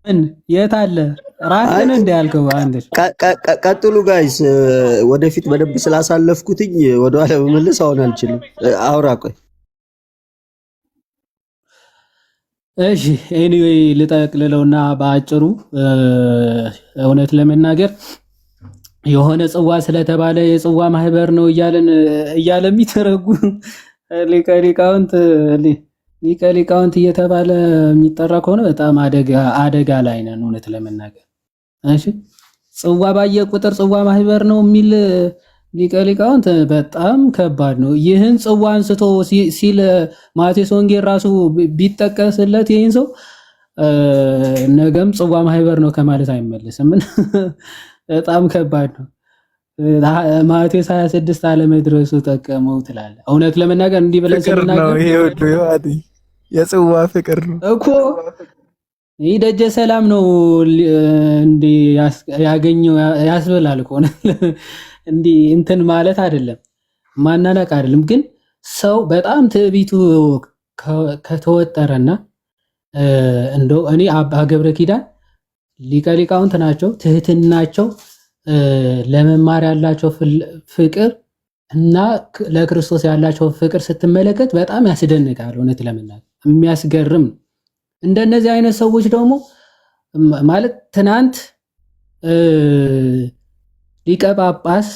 ምን የት አለ ራስህን እንደ ያልከው አንተ ቀጥሉ ጋይስ። ወደፊት በደንብ ስላሳለፍኩትኝ ወደኋላ መመለስ አሁን አልችልም። አውራ ቆይ። እሺ ኤኒዌይ ልጠቅልለውና በአጭሩ እውነት ለመናገር የሆነ ጽዋ ስለተባለ የጽዋ ማህበር ነው እያለ የሚተረጉ ሊቀ ሊቃውንት እየተባለ የሚጠራ ከሆነ በጣም አደጋ ላይ ነን እውነት ለመናገር። እሺ ጽዋ ባየ ቁጥር ጽዋ ማህበር ነው የሚል ሊቀ ሊቃውንት በጣም ከባድ ነው። ይህን ጽዋ አንስቶ ሲል ማቴዎስ ወንጌል ራሱ ቢጠቀስለት ይህን ሰው ነገም ጽዋ ማህበር ነው ከማለት አይመለስም። በጣም ከባድ ነው። ማቴዎስ 26 አለመድረሱ ጠቀመው ትላለህ። እውነት ለመናገር እንዲህ ብለን ስንናገር ይሄ ሁሉ ይዋዲ የጽዋ ፍቅር ነው እኮ ይህ ደጀ ሰላም ነው እንዴ ያገኘው ያስበላል እኮ እንዴ እንትን ማለት አይደለም ማናናቅ አይደለም። ግን ሰው በጣም ትዕቢቱ ከተወጠረና እንደው እኔ አባ ገብረ ኪዳን ሊቀ ሊቃውንት ናቸው። ትህትናቸው ለመማር ያላቸው ፍቅር እና ለክርስቶስ ያላቸው ፍቅር ስትመለከት በጣም ያስደንቃል። እውነት ለመናገር የሚያስገርም ነው። እንደነዚህ አይነት ሰዎች ደግሞ ማለት ትናንት ሊቀ ጳጳስ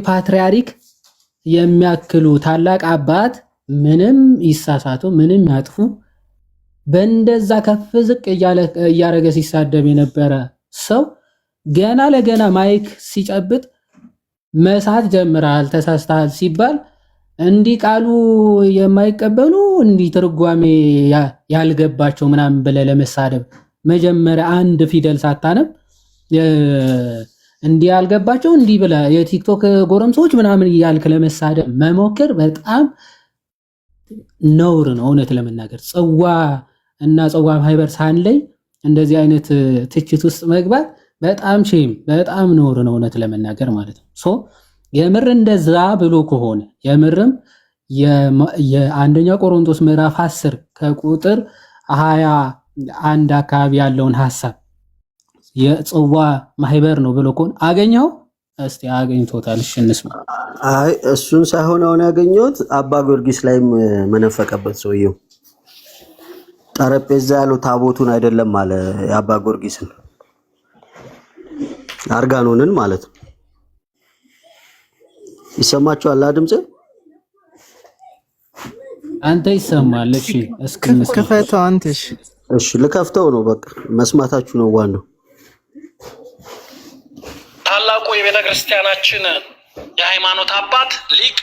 ፓትርያርክ የሚያክሉ ታላቅ አባት ምንም ይሳሳቱ ምንም ያጥፉ በእንደዛ ከፍ ዝቅ እያረገ ሲሳደብ የነበረ ሰው ገና ለገና ማይክ ሲጨብጥ መሳት ጀምራል ተሳስተሃል ሲባል እንዲህ ቃሉ የማይቀበሉ እንዲህ ትርጓሜ ያልገባቸው ምናምን ብለህ ለመሳደብ መጀመሪያ አንድ ፊደል ሳታነብ እንዲህ ያልገባቸው እንዲህ ብለህ የቲክቶክ ጎረምሶች ምናምን እያልክ ለመሳደብ መሞከር በጣም ነውር ነው። እውነት ለመናገር ጽዋ እና ጽዋ ማህበር ሳንለይ እንደዚህ አይነት ትችት ውስጥ መግባት በጣም ሼም በጣም ነውር ነው። እውነት ለመናገር ማለት ነው። ሶ የምር እንደዛ ብሎ ከሆነ የምርም የአንደኛ ቆሮንቶስ ምዕራፍ 10 ከቁጥር 21 አካባቢ ያለውን ሐሳብ የጽዋ ማህበር ነው ብሎ ከሆነ አገኘው እስቲ አገኝቶታል። እሺ እንስማ። አይ እሱን ሳይሆን አሁን ያገኘሁት አባ ጊዮርጊስ ላይም መነፈቀበት ሰውየው ጠረጴዛ ያለው ታቦቱን አይደለም አለ የአባ ጊዮርጊስን አርጋኖንን ማለት ነው። ይሰማችኋል? ድምጽ አንተ ይሰማል? እሺ ከፈተው አንተ። እሺ ልከፍተው ነው በቃ መስማታችሁ ነው ዋናው። ታላቁ የቤተ ክርስቲያናችን የሃይማኖት አባት ሊቅ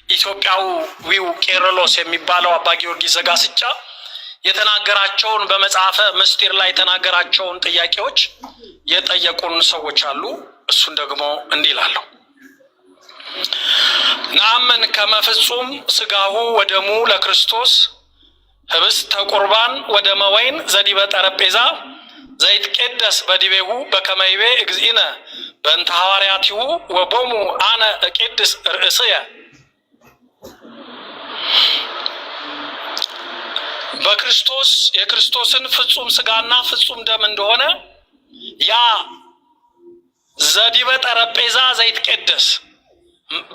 ኢትዮጵያዊው ቄርሎስ የሚባለው አባ ጊዮርጊስ ዘጋስጫ የተናገራቸውን በመጽሐፈ ምስጢር ላይ የተናገራቸውን ጥያቄዎች የጠየቁን ሰዎች አሉ። እሱን ደግሞ እንዲህ ይላሉ። ነአምን ከመ ፍጹም ሥጋሁ ወደሙ ለክርስቶስ ህብስተ ቁርባን ወደመ ወይን ዘዲበ ጠረጴዛ ዘይትቄደስ በዲቤሁ በከመ ይቤ እግዚእነ በእንተ ሐዋርያቲሁ ወቦሙ አነ እቄድስ ርእስየ። በክርስቶስ የክርስቶስን ፍጹም ሥጋና ፍጹም ደም እንደሆነ ያ ዘዲበ ጠረጴዛ ዘይትቄደስ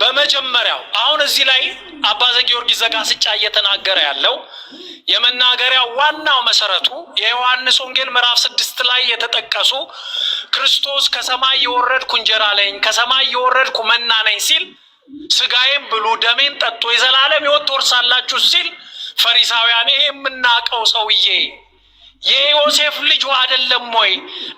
በመጀመሪያው አሁን እዚህ ላይ አባ ዘጊዮርጊስ ዘጋስጫ እየተናገረ ያለው የመናገሪያው ዋናው መሰረቱ የዮሐንስ ወንጌል ምዕራፍ 6 ላይ የተጠቀሱ ክርስቶስ ከሰማይ የወረድኩ እንጀራ ነኝ ከሰማይ የወረድኩ መና ነኝ ሲል ሥጋዬን ብሉ ደሜን ጠጡ የዘላለም ሕይወት ትወርሳላችሁ ሲል ፈሪሳውያን ይሄ የምናውቀው ሰውዬ የዮሴፍ ልጅ አይደለም ወይ?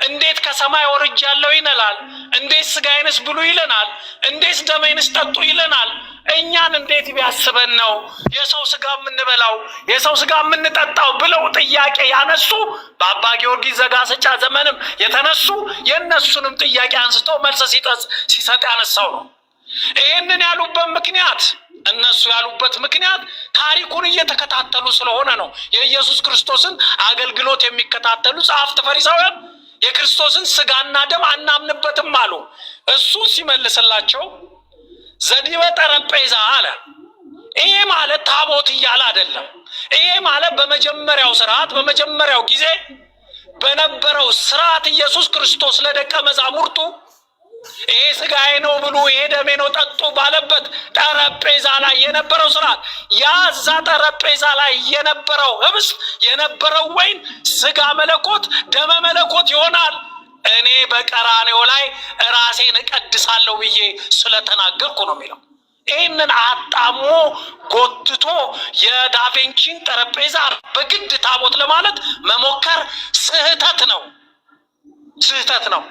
እንዴት ከሰማይ ወርጃለሁ ይለናል? እንዴት ሥጋዬንስ ብሉ ይለናል? እንዴት ደሜንስ ጠጡ ይለናል? እኛን እንዴት ቢያስበን ነው የሰው ሥጋ የምንበላው የሰው ሥጋ የምንጠጣው ብለው ጥያቄ ያነሱ በአባ ጊዮርጊስ ዘጋስጫ ዘመንም የተነሱ የነሱንም ጥያቄ አንስቶ መልስ ሲሰጥ ያነሳው ነው። ይህንን ያሉበት ምክንያት እነሱ ያሉበት ምክንያት ታሪኩን እየተከታተሉ ስለሆነ ነው። የኢየሱስ ክርስቶስን አገልግሎት የሚከታተሉ ጸሐፍት ፈሪሳውያን የክርስቶስን ሥጋና ደም አናምንበትም አሉ። እሱ ሲመልስላቸው ዘዲበ ጠረጴዛ አለ። ይሄ ማለት ታቦት እያለ አይደለም። ይሄ ማለት በመጀመሪያው ስርዓት በመጀመሪያው ጊዜ በነበረው ስርዓት ኢየሱስ ክርስቶስ ለደቀ መዛሙርቱ ይሄ ስጋዬ ነው ብሉ፣ ይሄ ደሜ ነው ጠጡ ባለበት ጠረጴዛ ላይ የነበረው ስርዓት፣ ያዛ ጠረጴዛ ላይ የነበረው ህብስት የነበረው ወይን ስጋ መለኮት ደመ መለኮት ይሆናል። እኔ በቀራኔው ላይ ራሴን እቀድሳለሁ ብዬ ስለተናገርኩ ነው የሚለው። ይህንን አጣሞ ጎትቶ የዳቬንቺን ጠረጴዛ በግድ ታቦት ለማለት መሞከር ስህተት ነው፣ ስህተት ነው።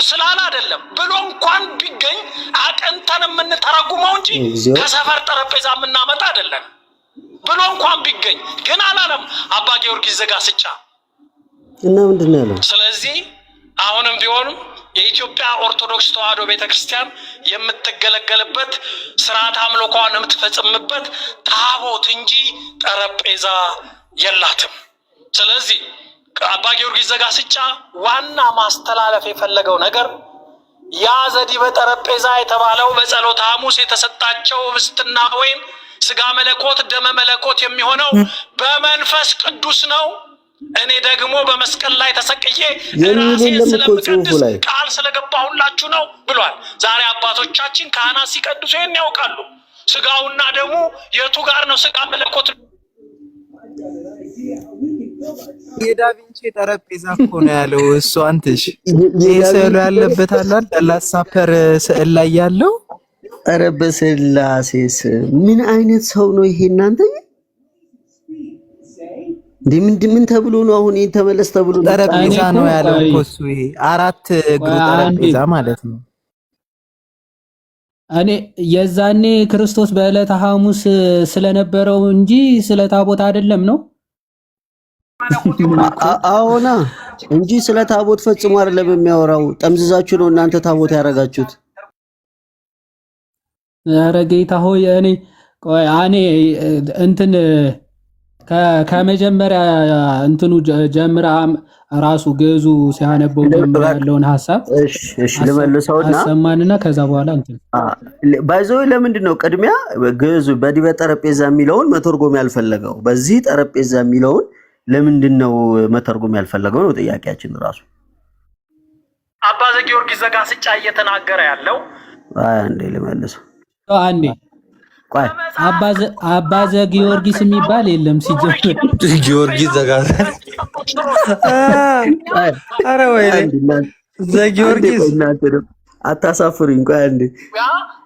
ስላል አይደለም ብሎ እንኳን ቢገኝ አቀንተን የምንተረጉመው እንጂ ከሰፈር ጠረጴዛ የምናመጣ አይደለም። ብሎ እንኳን ቢገኝ ግን አላለም አባ ጊዮርጊስ ዘጋስጫ እና ምንድነው ያለው? ስለዚህ አሁንም ቢሆንም የኢትዮጵያ ኦርቶዶክስ ተዋሕዶ ቤተክርስቲያን የምትገለገልበት ስርዓት አምልኮዋን የምትፈጽምበት ታቦት እንጂ ጠረጴዛ የላትም። ስለዚህ አባ ጊዮርጊስ ዘጋስጫ ዋና ማስተላለፍ የፈለገው ነገር ያ ዘዲበ ጠረጴዛ የተባለው በጸሎተ ሐሙስ የተሰጣቸው ህብስትና ወይን ስጋ መለኮት ደመ መለኮት የሚሆነው በመንፈስ ቅዱስ ነው። እኔ ደግሞ በመስቀል ላይ ተሰቅዬ ራሴን ስለምቀድስ ቃል ስለገባሁላችሁ ነው ብሏል። ዛሬ አባቶቻችን ካህናት ሲቀድሱ ይሄን ያውቃሉ። ስጋውና ደግሞ የቱ ጋር ነው ስጋ መለኮት? የዳቪንቺ ጠረጴዛ እኮ ነው ያለው እሱ። አንተሽ ይሄ ስዕሉ ያለበት አላል ላሳፐር ስዕል ላይ ያለው። ኧረ በስላሴስ ምን አይነት ሰው ነው ይሄ እናንተ? ምን ተብሎ ነው አሁን ይሄን ተመለስ ተብሎ ጠረጴዛ ነው ያለው እኮ እሱ። ይሄ አራት እግሩ ጠረጴዛ ማለት ነው። እኔ የዛኔ ክርስቶስ በዕለተ ሐሙስ ስለነበረው እንጂ ስለ ታቦት አይደለም ነው። አዎና እንጂ ስለ ታቦት ፈጽሞ አይደለም የሚያወራው። ጠምዝዛችሁ ነው እናንተ ታቦት ያረጋችሁት። ኧረ ጌታ ሆይ እኔ እንትን ከመጀመሪያ እንትኑ ጀምራ ራሱ ግዕዙ ሲያነበው ጀምራ ያለውን ሐሳብ እሺ ልመልሰውና አሰማንና ከዛ በኋላ እንትን ባይዘው ለምንድን ነው ቅድሚያ ግዕዙ በዲበ ጠረጴዛ የሚለውን መተርጎም ያልፈለገው? በዚህ ጠረጴዛ የሚለውን ለምንድን ነው መተርጎም ያልፈለገው ነው ጥያቄያችን ራሱ። አባ ዘጊዮርጊስ ዘጋስጫ እየተናገረ ያለው አንዴ ልመልሰው አንዴ ቆይ አባ ዘጊዮርጊስ የሚባል የለም ሲጀምር ጊዮርጊስ ዘጋስጫ አረ ወይ ዘጊዮርጊስ አታሳፍሩኝ። ቆይ አንዴ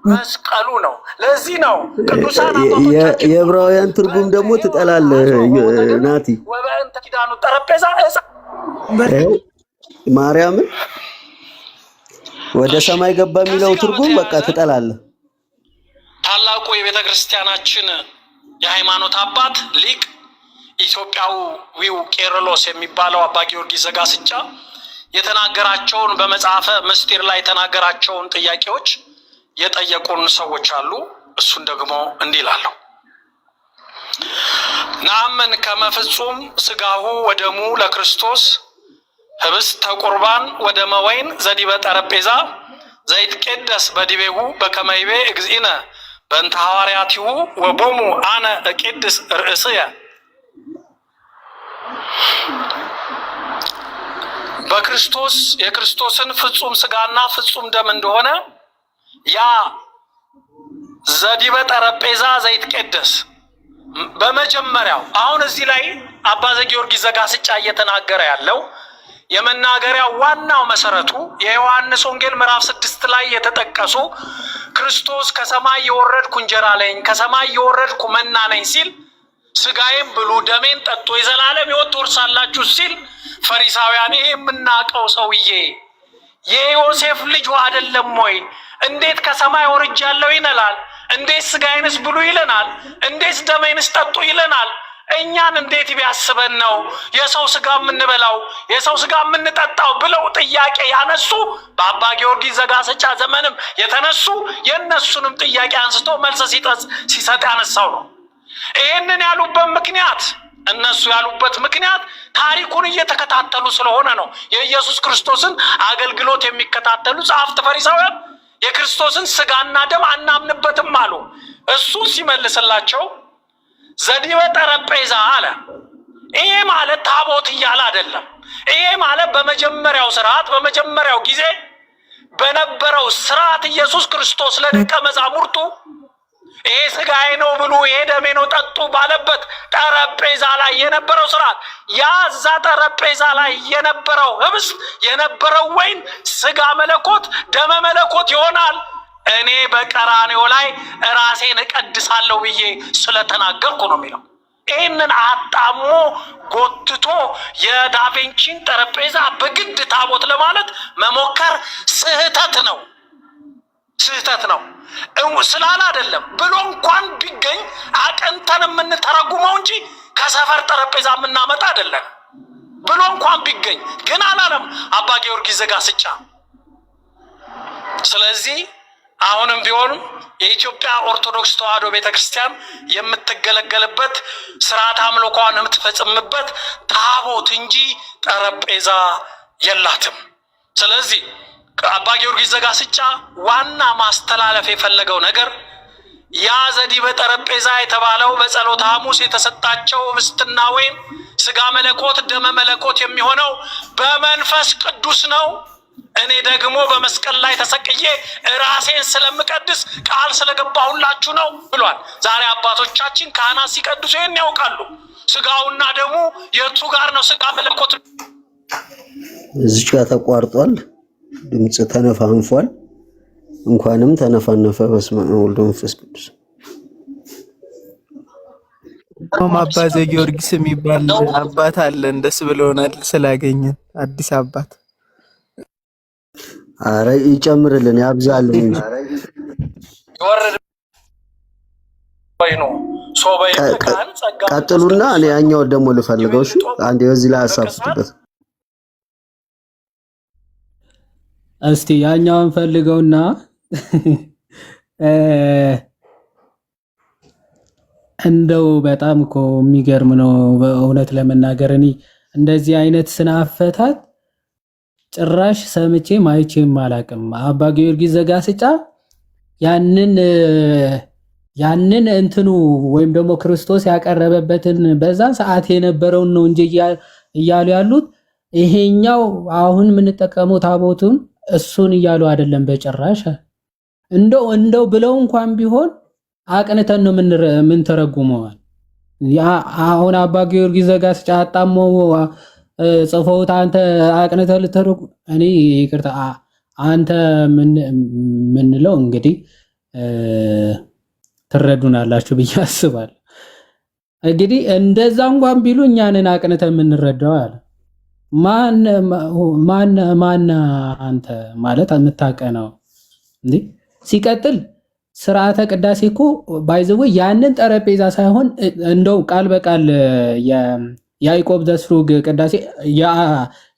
መስቀሉ ነው። ለዚህ ነው ቅዱሳን አባቶቻችን የዕብራውያን ትርጉም ደግሞ ትጠላለህ ናቲ። ወበእንተ ኪዳኑ ጠረጴዛ ማርያምን ወደ ሰማይ ገባ የሚለው ትርጉም በቃ ትጠላለህ። ታላቁ የቤተ ክርስቲያናችን የሃይማኖት አባት ሊቅ ኢትዮጵያዊው ቄርሎስ የሚባለው አባ ጊዮርጊስ ዘጋስጫ የተናገራቸውን በመጽሐፈ ምስጢር ላይ የተናገራቸውን ጥያቄዎች የጠየቁን ሰዎች አሉ። እሱን ደግሞ እንዲህ ይላሉ። ነአምን ከመ ፍጹም ስጋሁ ወደሙ ለክርስቶስ ህብስተ ቁርባን ወደመ ወይን ዘዲበ ጠረጴዛ ዘይትቄደስ በዲቤሁ በከመ ይቤ እግዚእነ በእንተ ሐዋርያቲሁ ወቦሙ አነ እቄድስ ርእስየ። በክርስቶስ የክርስቶስን ፍጹም ስጋና ፍጹም ደም እንደሆነ ያ ዘዲበ ጠረጴዛ ዘይትቄደስ በመጀመሪያው አሁን እዚህ ላይ አባ ዘጊዮርጊስ ዘጋስጫ እየተናገረ ያለው የመናገሪያው ዋናው መሰረቱ የዮሐንስ ወንጌል ምዕራፍ 6 ላይ የተጠቀሱ ክርስቶስ ከሰማይ የወረድኩ እንጀራ ነኝ ከሰማይ የወረድኩ መና ነኝ ሲል ስጋዬን ብሉ ደሜን ጠጡ የዘላለም ሕይወት ትወርሳላችሁ ሲል ፈሪሳውያን ይሄ የምናውቀው ሰውዬ የዮሴፍ ልጅ አይደለም ወይ? እንዴት ከሰማይ ወርጃለሁ ይለናል? እንዴት ስጋዬንስ ብሉ ይለናል? እንዴት ደሜንስ ጠጡ ይለናል? እኛን እንዴት ቢያስበን ነው የሰው ስጋ የምንበላው የሰው ስጋ የምንጠጣው ብለው ጥያቄ ያነሱ በአባ ጊዮርጊስ ዘጋስጫ ዘመንም የተነሱ የነሱንም ጥያቄ አንስቶ መልስ ሲሰጥ ያነሳው ነው። ይሄንን ያሉበት ምክንያት እነሱ ያሉበት ምክንያት ታሪኩን እየተከታተሉ ስለሆነ ነው። የኢየሱስ ክርስቶስን አገልግሎት የሚከታተሉ ጸሐፍት ፈሪሳውያን የክርስቶስን ስጋና ደም አናምንበትም አሉ። እሱ ሲመልስላቸው ዘዲበ ጠረጴዛ አለ። ይሄ ማለት ታቦት እያለ አይደለም። ይሄ ማለት በመጀመሪያው ስርዓት በመጀመሪያው ጊዜ በነበረው ስርዓት ኢየሱስ ክርስቶስ ለደቀ መዛሙርቱ ይሄ ስጋዬ ነው ብሉ ይሄ ደሜ ነው ጠጡ ባለበት ጠረጴዛ ላይ የነበረው ስርዓት ያዛ ጠረጴዛ ላይ የነበረው ህብስት የነበረው ወይን ስጋ መለኮት ደመ መለኮት ይሆናል እኔ በቀራንዮ ላይ ራሴን እቀድሳለሁ ብዬ ስለተናገርኩ ነው የሚለው። ይህንን አጣሞ ጎትቶ የዳቪንቺን ጠረጴዛ በግድ ታቦት ለማለት መሞከር ስህተት ነው። ስላል አይደለም ብሎ እንኳን ቢገኝ አቅንተን የምንተረጉመው እንጂ ከሰፈር ጠረጴዛ የምናመጣ አይደለም። ብሎ እንኳን ቢገኝ ግን አላለም አባ ጊዮርጊስ ዘጋስጫ። ስለዚህ አሁንም ቢሆንም የኢትዮጵያ ኦርቶዶክስ ተዋሕዶ ቤተክርስቲያን የምትገለገልበት ስርዓት አምልኮዋን የምትፈጽምበት ታቦት እንጂ ጠረጴዛ የላትም። ስለዚህ አባ ጊዮርጊስ ዘጋስጫ ዋና ማስተላለፍ የፈለገው ነገር ያ ዘዲበ ጠረጴዛ የተባለው በጸሎተ ሐሙስ የተሰጣቸው ህብስትና ወይን ስጋ መለኮት ደመ መለኮት የሚሆነው በመንፈስ ቅዱስ ነው። እኔ ደግሞ በመስቀል ላይ ተሰቅዬ ራሴን ስለምቀድስ ቃል ስለገባሁላችሁ ነው ብሏል። ዛሬ አባቶቻችን ካህናት ሲቀድሱ ይሄን ያውቃሉ። ስጋውና ደሙ የቱ ጋር ነው? ስጋ መለኮት እዚች ጋር ተቋርጧል። ድምጽ ተነፋንፏል። እንኳንም ተነፋነፈ። በስመ አብ ወወልድ ወመንፈስ ቅዱስ። አባ ዘጊዮርጊስ የሚባል አባት አለን። ደስ ብሎናል ስላገኘን አዲስ አባት። አረ ይጨምርልን ያብዛልን። ይወርድ ነው ሶባይ ካን ጸጋ ቀጥሉና እኔ ያኛው ደግሞ ልፈልገው። እሺ አንዴ በዚህ ላይ አሳፍኩበት። እስቲ ያኛውን ፈልገውና እንደው በጣም እኮ የሚገርም ነው በእውነት ለመናገር። እኔ እንደዚህ አይነት ስነ አፈታት ጭራሽ ሰምቼም አይቼም አላቅም። አባ ጊዮርጊስ ዘጋስጫ ያንን እንትኑ ወይም ደግሞ ክርስቶስ ያቀረበበትን በዛን ሰዓት የነበረውን ነው እንጂ እያሉ ያሉት ይሄኛው አሁን የምንጠቀመው ታቦቱን እሱን እያሉ አይደለም በጭራሽ። እንደው ብለው እንኳን ቢሆን አቅንተን ነው ምን ተረጉመዋል። አሁን አባ ጊዮርጊስ ዘጋስጫ አጣሞ ጽፈውት አንተ አቅንተህ ልተረጉ እኔ ይቅርታ አንተ ምንለው እንግዲህ ትረዱናላችሁ ብዬ አስባለሁ። እንግዲህ እንደዛ እንኳን ቢሉ እኛንን አቅንተን የምንረዳው አለ። ማን አንተ ማለት የምታቀነው እንዴ? ሲቀጥል ስርዓተ ቅዳሴ እኮ ባይዘው ያንን ጠረጴዛ ሳይሆን እንደው ቃል በቃል ያዕቆብ ዘስሩግ ቅዳሴ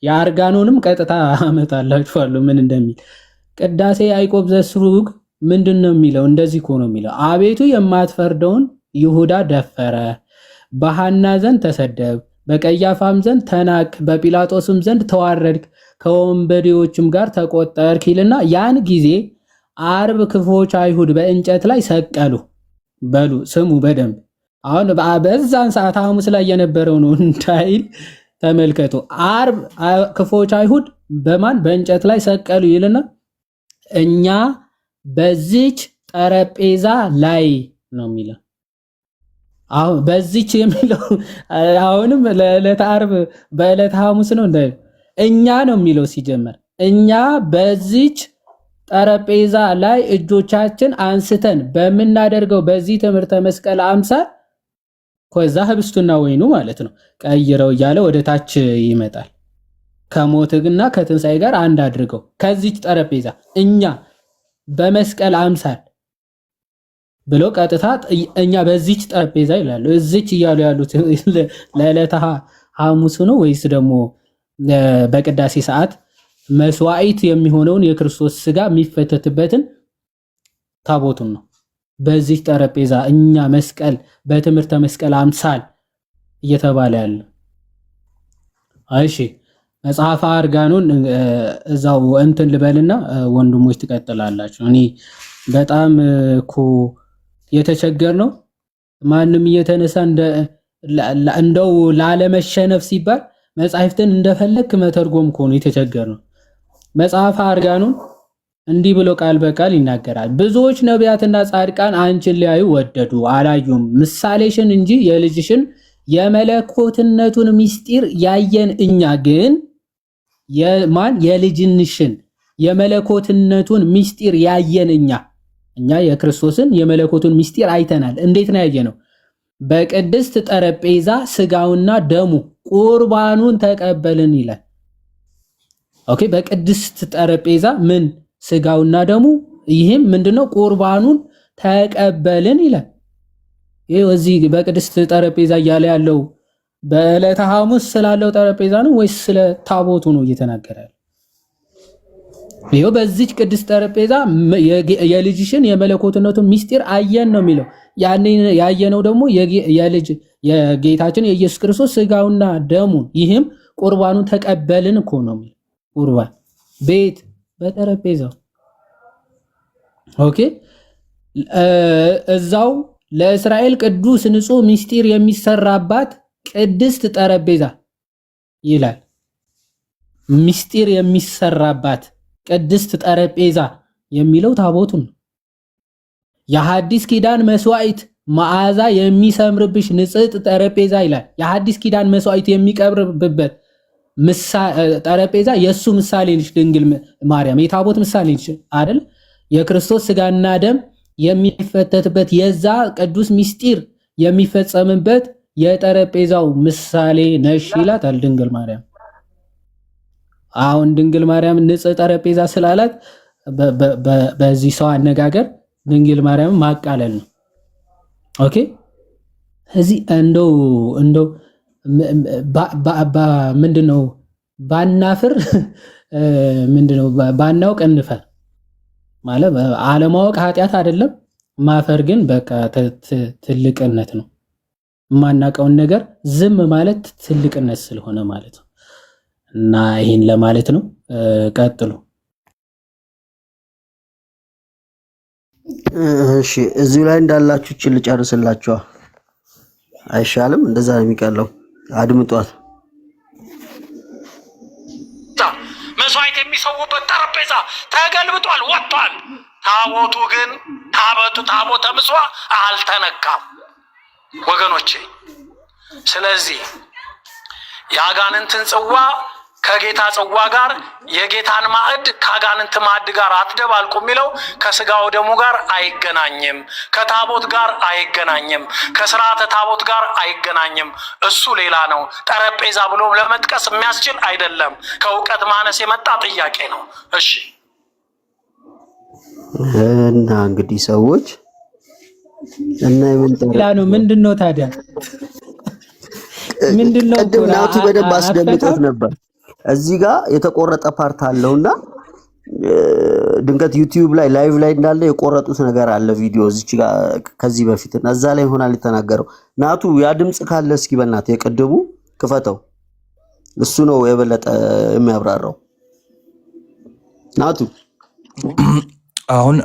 የአርጋኖንም ቀጥታ አመጣላችኋለሁ ምን እንደሚል። ቅዳሴ ያዕቆብ ዘስሩግ ምንድነው የሚለው? እንደዚህ እኮ ነው የሚለው፣ አቤቱ የማትፈርደውን ይሁዳ ደፈረ፣ በሐና ዘንድ ተሰደብ፣ በቀያፋም ዘንድ ተናቅ፣ በጲላጦስም ዘንድ ተዋረድክ፣ ከወንበዴዎችም ጋር ተቆጠርክ ይልና ያን ጊዜ አርብ ክፉዎች አይሁድ በእንጨት ላይ ሰቀሉ። በሉ ስሙ በደንብ አሁን በዛን ሰዓት ሐሙስ ላይ የነበረው ነው እንዳይል ተመልከቱ። አርብ ክፉዎች አይሁድ በእንጨት ላይ ሰቀሉ ይልና እኛ በዚች ጠረጴዛ ላይ ነው የሚለው። አሁን በዚች የሚለው አሁንም ለዕለተ ዓርብ በዕለተ ሐሙስ ነው እንዳይል እኛ ነው የሚለው። ሲጀመር እኛ በዚች ጠረጴዛ ላይ እጆቻችን አንስተን በምናደርገው በዚህ ትምህርተ መስቀል አምሳል ከዛ ህብስቱና ወይኑ ማለት ነው ቀይረው እያለ ወደ ታች ይመጣል። ከሞትና ከትንሳኤ ጋር አንድ አድርገው ከዚች ጠረጴዛ እኛ በመስቀል አምሳል ብሎ ቀጥታ እኛ በዚች ጠረጴዛ ይላሉ። እዚች እያሉ ያሉት ለዕለተ ሐሙስ ነው ወይስ ደግሞ በቅዳሴ ሰዓት መስዋዕት የሚሆነውን የክርስቶስ ስጋ የሚፈተትበትን ታቦቱን ነው? በዚህ ጠረጴዛ እኛ መስቀል በትምህርተ መስቀል አምሳል እየተባለ ያለ። እሺ መጽሐፈ አርጋኖን እዛው እንትን ልበልና ወንድሞች ትቀጥላላችሁ። እኔ በጣም እኮ የተቸገር ነው። ማንም እየተነሳ እንደው ላለመሸነፍ ሲባል መጻሕፍትን እንደፈለክ መተርጎም ከሆነ የተቸገርነው። መጽሐፈ አርጋኑን እንዲህ ብሎ ቃል በቃል ይናገራል። ብዙዎች ነቢያትና ጻድቃን አንቺን ሊያዩ ወደዱ፣ አላዩም። ምሳሌሽን እንጂ የልጅሽን የመለኮትነቱን ምስጢር ያየን እኛ ግን የልጅንሽን የመለኮትነቱን ምስጢር ያየን እኛ የክርስቶስን የመለኮቱን ምስጢር አይተናል። እንዴት ነው ያየነው? በቅድስት ጠረጴዛ ስጋውና ደሙ ቁርባኑን ተቀበልን ይላል። ኦኬ፣ በቅድስት ጠረጴዛ ምን ስጋውና ደሙ፣ ይሄም ምንድነው? ቁርባኑን ተቀበልን ይላል። ይሄው እዚህ በቅድስት ጠረጴዛ እያለ ያለው በዕለተ ሐሙስ ስላለው ጠረጴዛ ነው ወይስ ስለ ታቦቱ ነው እየተናገረ? ይሄው በዚች ቅድስት ጠረጴዛ የልጅሽን የመለኮትነቱን ምስጢር አየን ነው የሚለው። ያየነው ደግሞ የጌታችን የኢየሱስ ክርስቶስ ስጋውና ደሙን ይህም ቁርባኑን ተቀበልን እኮ ነው የሚለው። ቁርባን ቤት በጠረጴዛው ኦኬ። እዛው ለእስራኤል ቅዱስ ንጹሕ ምስጢር የሚሰራባት ቅድስት ጠረጴዛ ይላል። ምስጢር የሚሰራባት ቅድስት ጠረጴዛ የሚለው ታቦቱን ነው። የሐዲስ ኪዳን መስዋዕት መዓዛ የሚሰምርብሽ ንጽሕት ጠረጴዛ ይላል። የሐዲስ ኪዳን መስዋዕት የሚቀርብበት ጠረጴዛ የሱ ምሳሌ ነች ድንግል ማርያም፣ የታቦት ምሳሌ ነች አይደል? የክርስቶስ ስጋና ደም የሚፈተትበት የዛ ቅዱስ ምስጢር የሚፈጸምበት የጠረጴዛው ምሳሌ ነሽ ይላታል ድንግል ማርያም። አሁን ድንግል ማርያም ንጽሕ ጠረጴዛ ስላላት በዚህ ሰው አነጋገር ድንግል ማርያም ማቃለል ነው። ኦኬ፣ እዚህ እንደው ምንድነው ባናፍር ምንድነው ባናውቅ እንፈር ማለት አለማወቅ ኃጢአት አይደለም። ማፈር ግን በቃ ትልቅነት ነው። የማናውቀውን ነገር ዝም ማለት ትልቅነት ስለሆነ ማለት ነው። እና ይሄን ለማለት ነው። ቀጥሉ። እሺ እዚሁ ላይ እንዳላችሁ እቺ ልጨርስላችኋ አይሻልም? እንደዛ ነው የሚቀለው። አድምጧት። መስዋዕት የሚሰውበት ጠረጴዛ ተገልብጧል፣ ወጥቷል። ታቦቱ ግን ታቦተ ምጽዋ አልተነካም ወገኖቼ። ስለዚህ የአጋንንትን ጽዋ ከጌታ ጽዋ ጋር የጌታን ማዕድ ከአጋንንት ማዕድ ጋር አትደባልቁ የሚለው ከስጋው ደሙ ጋር አይገናኝም፣ ከታቦት ጋር አይገናኝም፣ ከስርዓተ ታቦት ጋር አይገናኝም። እሱ ሌላ ነው። ጠረጴዛ ብሎ ለመጥቀስ የሚያስችል አይደለም። ከእውቀት ማነስ የመጣ ጥያቄ ነው። እሺ እና እንግዲህ ሰዎች እና ሌላ ነው ምንድነው ታዲያ? ምንድነው? ቅድም ናቱ በደንብ አስደምጦት ነበር። እዚህ ጋር የተቆረጠ ፓርት አለውና ድንገት ዩቲዩብ ላይ ላይቭ ላይ እንዳለ የቆረጡት ነገር አለ ቪዲዮ እዚች ጋር ከዚህ በፊት እና እዛ ላይ ሆናል የተናገረው። ናቱ ያ ድምጽ ካለ እስኪ በእናትህ የቀደቡ ክፈተው። እሱ ነው የበለጠ የሚያብራራው። ናቱ አሁን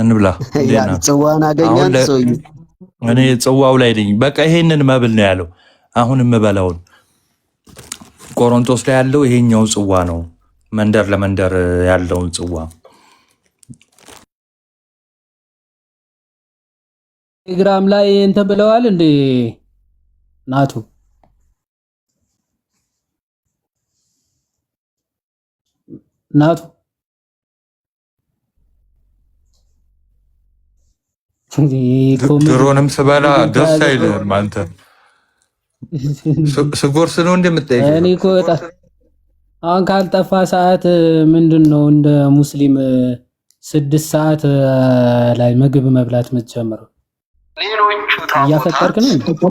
እንብላ። ያ ጽዋን አገኛን ሰው እኔ ጽዋው ላይ ነኝ። በቃ ይሄንን መብል ነው ያለው። አሁን የምበላውን ቆሮንቶስ ላይ ያለው ይሄኛው ጽዋ ነው። መንደር ለመንደር ያለውን ጽዋ ቴሌግራም ላይ እንትን ብለዋል እንዴ ናቱ? ድሮንም ስበላ ደስ አይልም አንተ ስጎርስ ነው እንደምትጠይቀው። እኔ እኮ አሁን ካልጠፋ ሰዓት ምንድነው እንደ ሙስሊም 6 ሰዓት ላይ ምግብ መብላት የምትጀምረው? ሌሎቹ እያፈጠርክ ነው።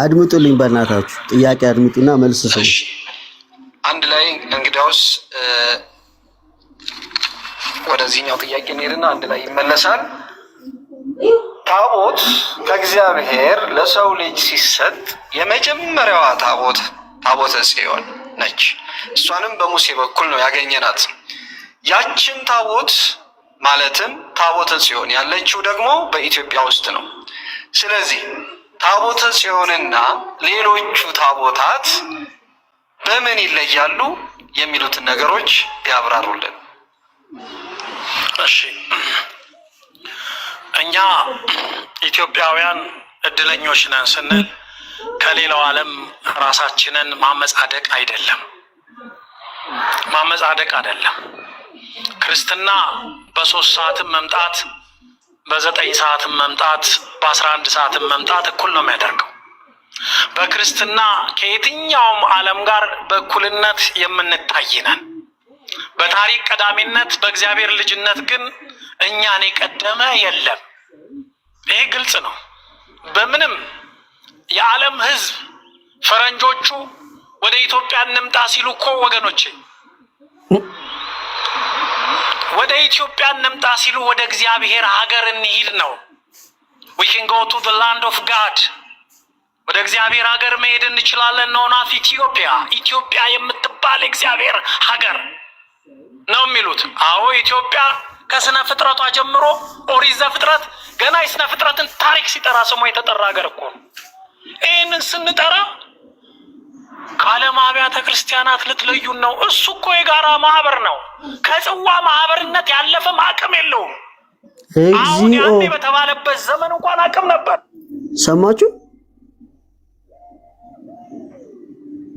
አድምጡልኝ በእናታችሁ ጥያቄ አድምጡና መልስ ስጡ። አንድ ላይ እንግዲያውስ ወደዚህኛው ጥያቄ እንሄድና አንድ ላይ ይመለሳል። ታቦት ከእግዚአብሔር ለሰው ልጅ ሲሰጥ የመጀመሪያዋ ታቦተ ጽዮን ነች። እሷንም በሙሴ በኩል ነው ያገኘናት። ያችን ታቦት ማለትም ታቦተ ጽዮን ያለችው ደግሞ በኢትዮጵያ ውስጥ ነው። ስለዚህ ታቦተ ጽዮንና ሌሎቹ ታቦታት በምን ይለያሉ የሚሉትን ነገሮች ያብራሩልን። እሺ፣ እኛ ኢትዮጵያውያን እድለኞች ነን ስንል ከሌላው ዓለም ራሳችንን ማመጻደቅ አይደለም። ክርስትና በ3 ሰዓትም መምጣት፣ በ9 ሰዓትም መምጣት፣ በ11 ሰዓትም መምጣት እኩል ነው የሚያደርገው። በክርስትና ከየትኛውም ዓለም ጋር በእኩልነት የምንታይ ነን። በታሪክ ቀዳሚነት፣ በእግዚአብሔር ልጅነት ግን እኛን የቀደመ የለም። ይሄ ግልጽ ነው። በምንም የዓለም ሕዝብ ፈረንጆቹ ወደ ኢትዮጵያ እንምጣ ሲሉ እኮ ወገኖቼ ወደ ኢትዮጵያ እንምጣ ሲሉ ወደ እግዚአብሔር ሀገር እንሂድ ነው። we can go to the land of God። ወደ እግዚአብሔር ሀገር መሄድ እንችላለን ነው። ናት ኢትዮጵያ የምትባል እግዚአብሔር ሀገር ነው የሚሉት። አዎ ኢትዮጵያ ከስነ ፍጥረቷ ጀምሮ ኦሪት ዘፍጥረት ገና የስነ ፍጥረትን ታሪክ ሲጠራ ስሙ የተጠራ ሀገር እኮ ነው። ይህንን ስንጠራ ከዓለም አብያተ ክርስቲያናት ልትለዩን ነው። እሱ እኮ የጋራ ማህበር ነው። ከጽዋ ማህበርነት ያለፈም አቅም የለውም። አሁን ያኔ በተባለበት ዘመን እንኳን አቅም ነበር። ሰማችሁ?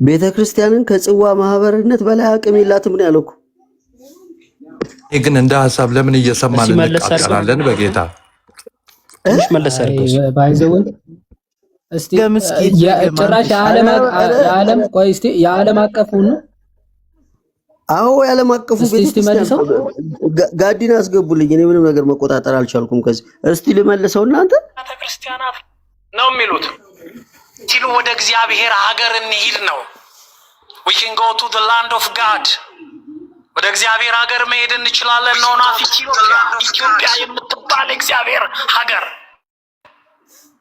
ቤተ ክርስቲያንን ከጽዋ ማህበርነት በላይ አቅም የላትም ነው ያለው። ግን እንደ ሐሳብ ለምን እየሰማን እንቃጠላለን? በጌታ ትንሽ መለስ አድርገው ባይዘው እስቲ ጭራሽ የዓለም አቀፉ ነው። አዎ የዓለም አቀፉ ቤተክርስቲያን ጋዲና አስገቡልኝ። እኔ ምንም ነገር መቆጣጠር አልቻልኩም። ከዚህ እስቲ ልመልሰው። እናንተ ቤተክርስቲያናት ነው የሚሉት ሲሉ ወደ እግዚአብሔር ሀገር እንሂድ ነው። we can go to the land of God። ወደ እግዚአብሔር ሀገር መሄድ እንችላለን ነው። ናት ኢትዮጵያ የምትባል እግዚአብሔር ሀገር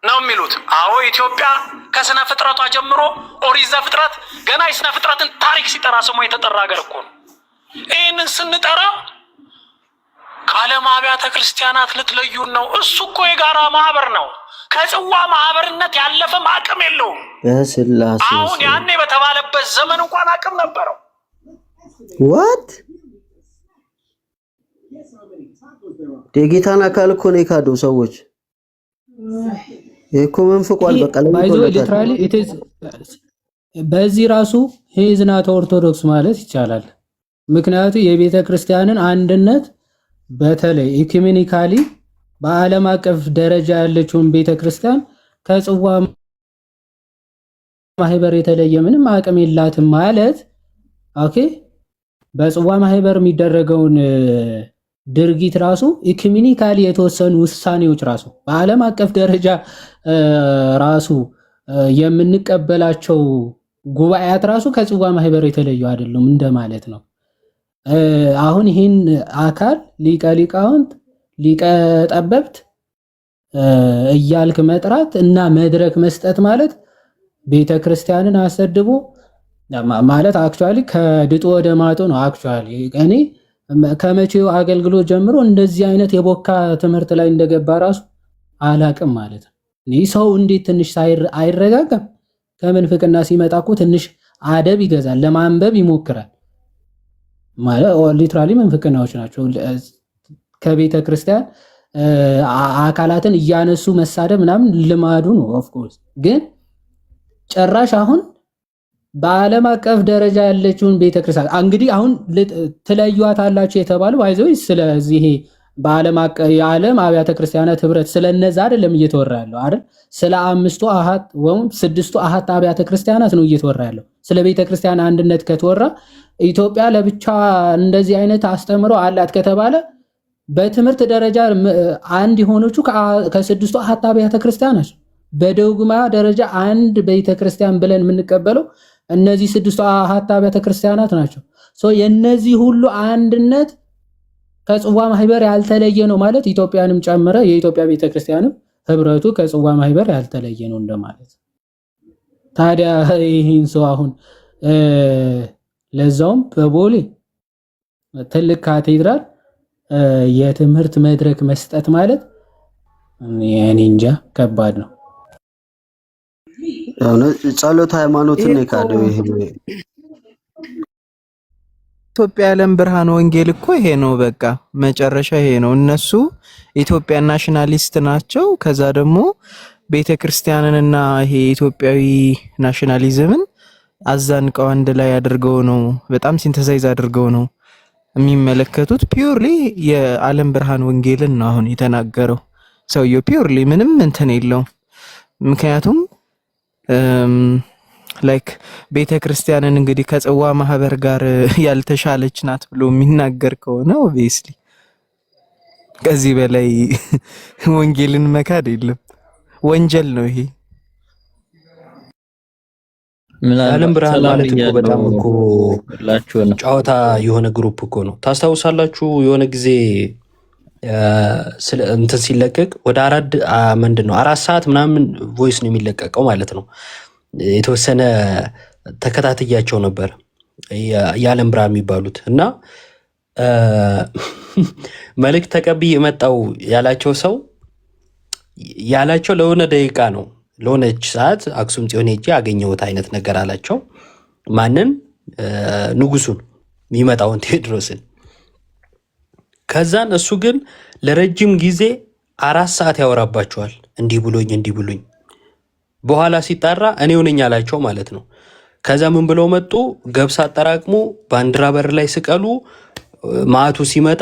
ነው የሚሉት። አዎ ኢትዮጵያ ከስነ ፍጥረቷ ጀምሮ ኦሪት ዘፍጥረት ገና የስነ ፍጥረትን ታሪክ ሲጠራ ስሙ የተጠራ ሀገር እኮ ነው። ይህንን ስንጠራ ከዓለም አብያተ ክርስቲያናት ልትለዩን ነው። እሱ እኮ የጋራ ማህበር ነው። ከጽዋ ማህበርነት ያለፈም አቅም የለውም። አሁን ያኔ በተባለበት ዘመን እንኳን አቅም ነበረው። ዋት የጌታን አካል እኮ ነው የካዱ ሰዎች። እኮ መንፈቋል በቃ ሊትራሊ በዚህ ራሱ ሄዝናት ኦርቶዶክስ ማለት ይቻላል። ምክንያቱም የቤተ ክርስቲያንን አንድነት በተለይ ኢኩሜኒካሊ በዓለም አቀፍ ደረጃ ያለችውን ቤተ ክርስቲያን ከጽዋ ማህበር የተለየ ምንም አቅም የላትም ማለት ኦኬ። በጽዋ ማህበር የሚደረገውን ድርጊት ራሱ ኢኩሜኒካሊ የተወሰኑ ውሳኔዎች ራሱ በዓለም አቀፍ ደረጃ ራሱ የምንቀበላቸው ጉባኤያት ራሱ ከጽዋ ማህበር የተለዩ አይደሉም እንደማለት ነው። አሁን ይህን አካል ሊቀ ሊቃውንት ሊቀ ጠበብት እያልክ መጥራት እና መድረክ መስጠት ማለት ቤተ ክርስቲያንን አሰድቦ ማለት አክቹአሊ ከድጡ ወደ ማጡ ነው። አክቹአሊ እኔ ከመቼው አገልግሎት ጀምሮ እንደዚህ አይነት የቦካ ትምህርት ላይ እንደገባ ራሱ አላቅም ማለት ነው። ይህ ሰው እንዴት ትንሽ አይረጋጋም? ከምንፍቅና ሲመጣ እኮ ትንሽ አደብ ይገዛል፣ ለማንበብ ይሞክራል ማለት ሊትራሊ መንፍቅናዎች ናቸው። ከቤተ ክርስቲያን አካላትን እያነሱ መሳደብ ምናምን ልማዱ ነው። ኦፍ ኮርስ ግን ጭራሽ አሁን በዓለም አቀፍ ደረጃ ያለችውን ቤተክርስቲያን እንግዲህ አሁን ትለዩዋታላችሁ የተባለው አይዘው ስለዚህ በዓለም አቀፍ የዓለም አብያተ ክርስቲያናት ህብረት ስለነዛ አይደለም እየተወራ ያለው አይደል? ስለ 5ቱ አሃት ወይም 6ቱ አሃት አብያተ ክርስቲያናት ነው እየተወራ ያለው። ስለ ቤተክርስቲያን አንድነት ከተወራ ኢትዮጵያ ለብቻ እንደዚህ አይነት አስተምሮ አላት ከተባለ በትምህርት ደረጃ አንድ የሆነችው ከ6ቱ አሃት አብያተ ክርስቲያናት በዶግማ ደረጃ አንድ ቤተክርስቲያን ብለን የምንቀበለው እነዚህ 6ቱ አሃት አብያተ ክርስቲያናት ናቸው። የነዚህ ሁሉ አንድነት ከጽዋ ማህበር ያልተለየ ነው ማለት ኢትዮጵያንም ጨምረ የኢትዮጵያ ቤተክርስቲያንም ህብረቱ ከጽዋ ማህበር ያልተለየ ነው እንደማለት። ታዲያ ይህን ሰው አሁን ለዛውም በቦሌ ትልቅ ካቴድራል የትምህርት መድረክ መስጠት ማለት እኔ እንጃ ከባድ ነው። ጸሎት ሃይማኖትን የካደው ይሄ ኢትዮጵያ ዓለም ብርሃን ወንጌል እኮ ይሄ ነው። በቃ መጨረሻ ይሄ ነው። እነሱ ኢትዮጵያ ናሽናሊስት ናቸው። ከዛ ደግሞ ቤተክርስቲያንንና ይሄ ኢትዮጵያዊ ናሽናሊዝምን አዛንቀው አንድ ላይ አድርገው ነው በጣም ሲንተሳይዝ አድርገው ነው የሚመለከቱት። ፒውርሊ የዓለም ብርሃን ወንጌልን ነው አሁን የተናገረው ሰውየው። ፒውርሊ ምንም እንትን የለውም። ምክንያቱም ላይክ ቤተክርስቲያንን እንግዲህ ከጽዋ ማህበር ጋር ያልተሻለች ናት ብሎ የሚናገር ከሆነ ኦብቪየስሊ ከዚህ በላይ ወንጌልን መካድ የለም፣ ወንጀል ነው ይሄ። ዓለም ብርሃን ማለት እኮ በጣም እኮ ጨዋታ የሆነ ግሩፕ እኮ ነው። ታስታውሳላችሁ የሆነ ጊዜ ስለ እንትን ሲለቀቅ ወደ 4 ሰዓት ምናምን ቮይስ ነው የሚለቀቀው ማለት ነው። የተወሰነ ተከታትያቸው ነበር የዓለም ብርሃን የሚባሉት እና መልእክት ተቀብዬ የመጣው ያላቸው ሰው ያላቸው ለሆነ ደቂቃ ነው፣ ለሆነች ሰዓት አክሱም ጽዮን ሄጄ ያገኘሁት አይነት ነገር አላቸው። ማንን? ንጉሱን፣ የሚመጣውን ቴዎድሮስን። ከዛን እሱ ግን ለረጅም ጊዜ 4 ሰዓት ያወራባቸዋል። እንዲህ ብሎኝ በኋላ ሲጣራ እኔው ነኝ አላቸው ማለት ነው። ከዛ ምን ብለው መጡ? ገብስ አጠራቅሙ፣ ባንዲራ በር ላይ ስቀሉ፣ ማዕቱ ሲመጣ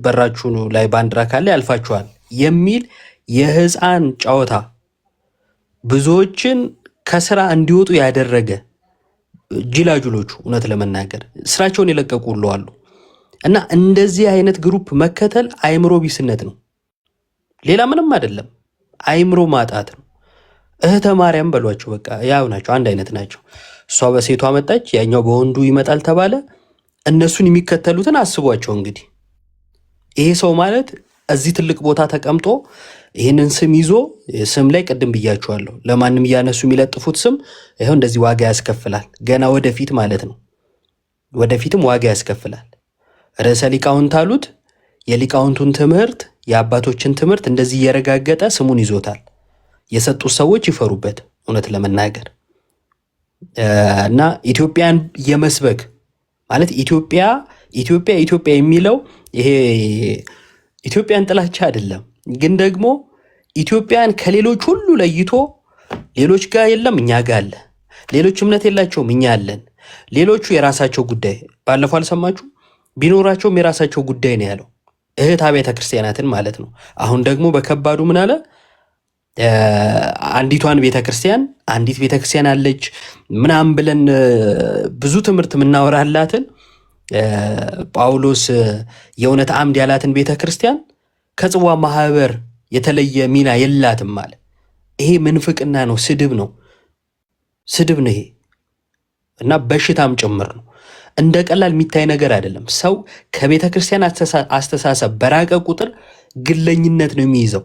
በራችሁ ላይ ባንዲራ ካለ ያልፋችኋል የሚል የህፃን ጨዋታ ብዙዎችን ከስራ እንዲወጡ ያደረገ ጅላጅሎቹ እውነት ለመናገር ስራቸውን የለቀቁ ሁሉ አሉ። እና እንደዚህ አይነት ግሩፕ መከተል አይምሮ ቢስነት ነው፣ ሌላ ምንም አይደለም። አይምሮ ማጣት ነው። እህተ ማርያም በሏቸው፣ በቃ ያው ናቸው፣ አንድ አይነት ናቸው። እሷ በሴቷ መጣች፣ ያኛው በወንዱ ይመጣል ተባለ። እነሱን የሚከተሉትን አስቧቸው እንግዲህ። ይሄ ሰው ማለት እዚህ ትልቅ ቦታ ተቀምጦ ይህንን ስም ይዞ ስም ላይ ቅድም ብያችኋለሁ፣ ለማንም እያነሱ የሚለጥፉት ስም ይኸው እንደዚህ ዋጋ ያስከፍላል። ገና ወደፊት ማለት ነው፣ ወደፊትም ዋጋ ያስከፍላል። ርዕሰ ሊቃውንት አሉት። የሊቃውንቱን ትምህርት የአባቶችን ትምህርት እንደዚህ እየረጋገጠ ስሙን ይዞታል። የሰጡት ሰዎች ይፈሩበት እውነት ለመናገር እና ኢትዮጵያን የመስበክ ማለት ኢትዮጵያ የሚለው ይሄ ኢትዮጵያን ጥላቻ አይደለም፣ ግን ደግሞ ኢትዮጵያን ከሌሎች ሁሉ ለይቶ ሌሎች ጋር የለም እኛ ጋር አለ፣ ሌሎች እምነት የላቸውም እኛ አለን፣ ሌሎቹ የራሳቸው ጉዳይ። ባለፈው አልሰማችሁ? ቢኖራቸውም የራሳቸው ጉዳይ ነው ያለው፣ እህት አብያተ ክርስቲያናትን ማለት ነው። አሁን ደግሞ በከባዱ ምን አለ? አንዲቷን ቤተክርስቲያን አንዲት ቤተክርስቲያን አለች ምናምን ብለን ብዙ ትምህርት የምናወራላትን ጳውሎስ የእውነት አምድ ያላትን ቤተክርስቲያን ከጽዋ ማህበር የተለየ ሚና የላትም ማለት ይሄ ምንፍቅና ነው፣ ስድብ ነው ይሄ እና በሽታም ጭምር ነው። እንደ ቀላል የሚታይ ነገር አይደለም። ሰው ከቤተክርስቲያን አስተሳሰብ በራቀ ቁጥር ግለኝነት ነው የሚይዘው።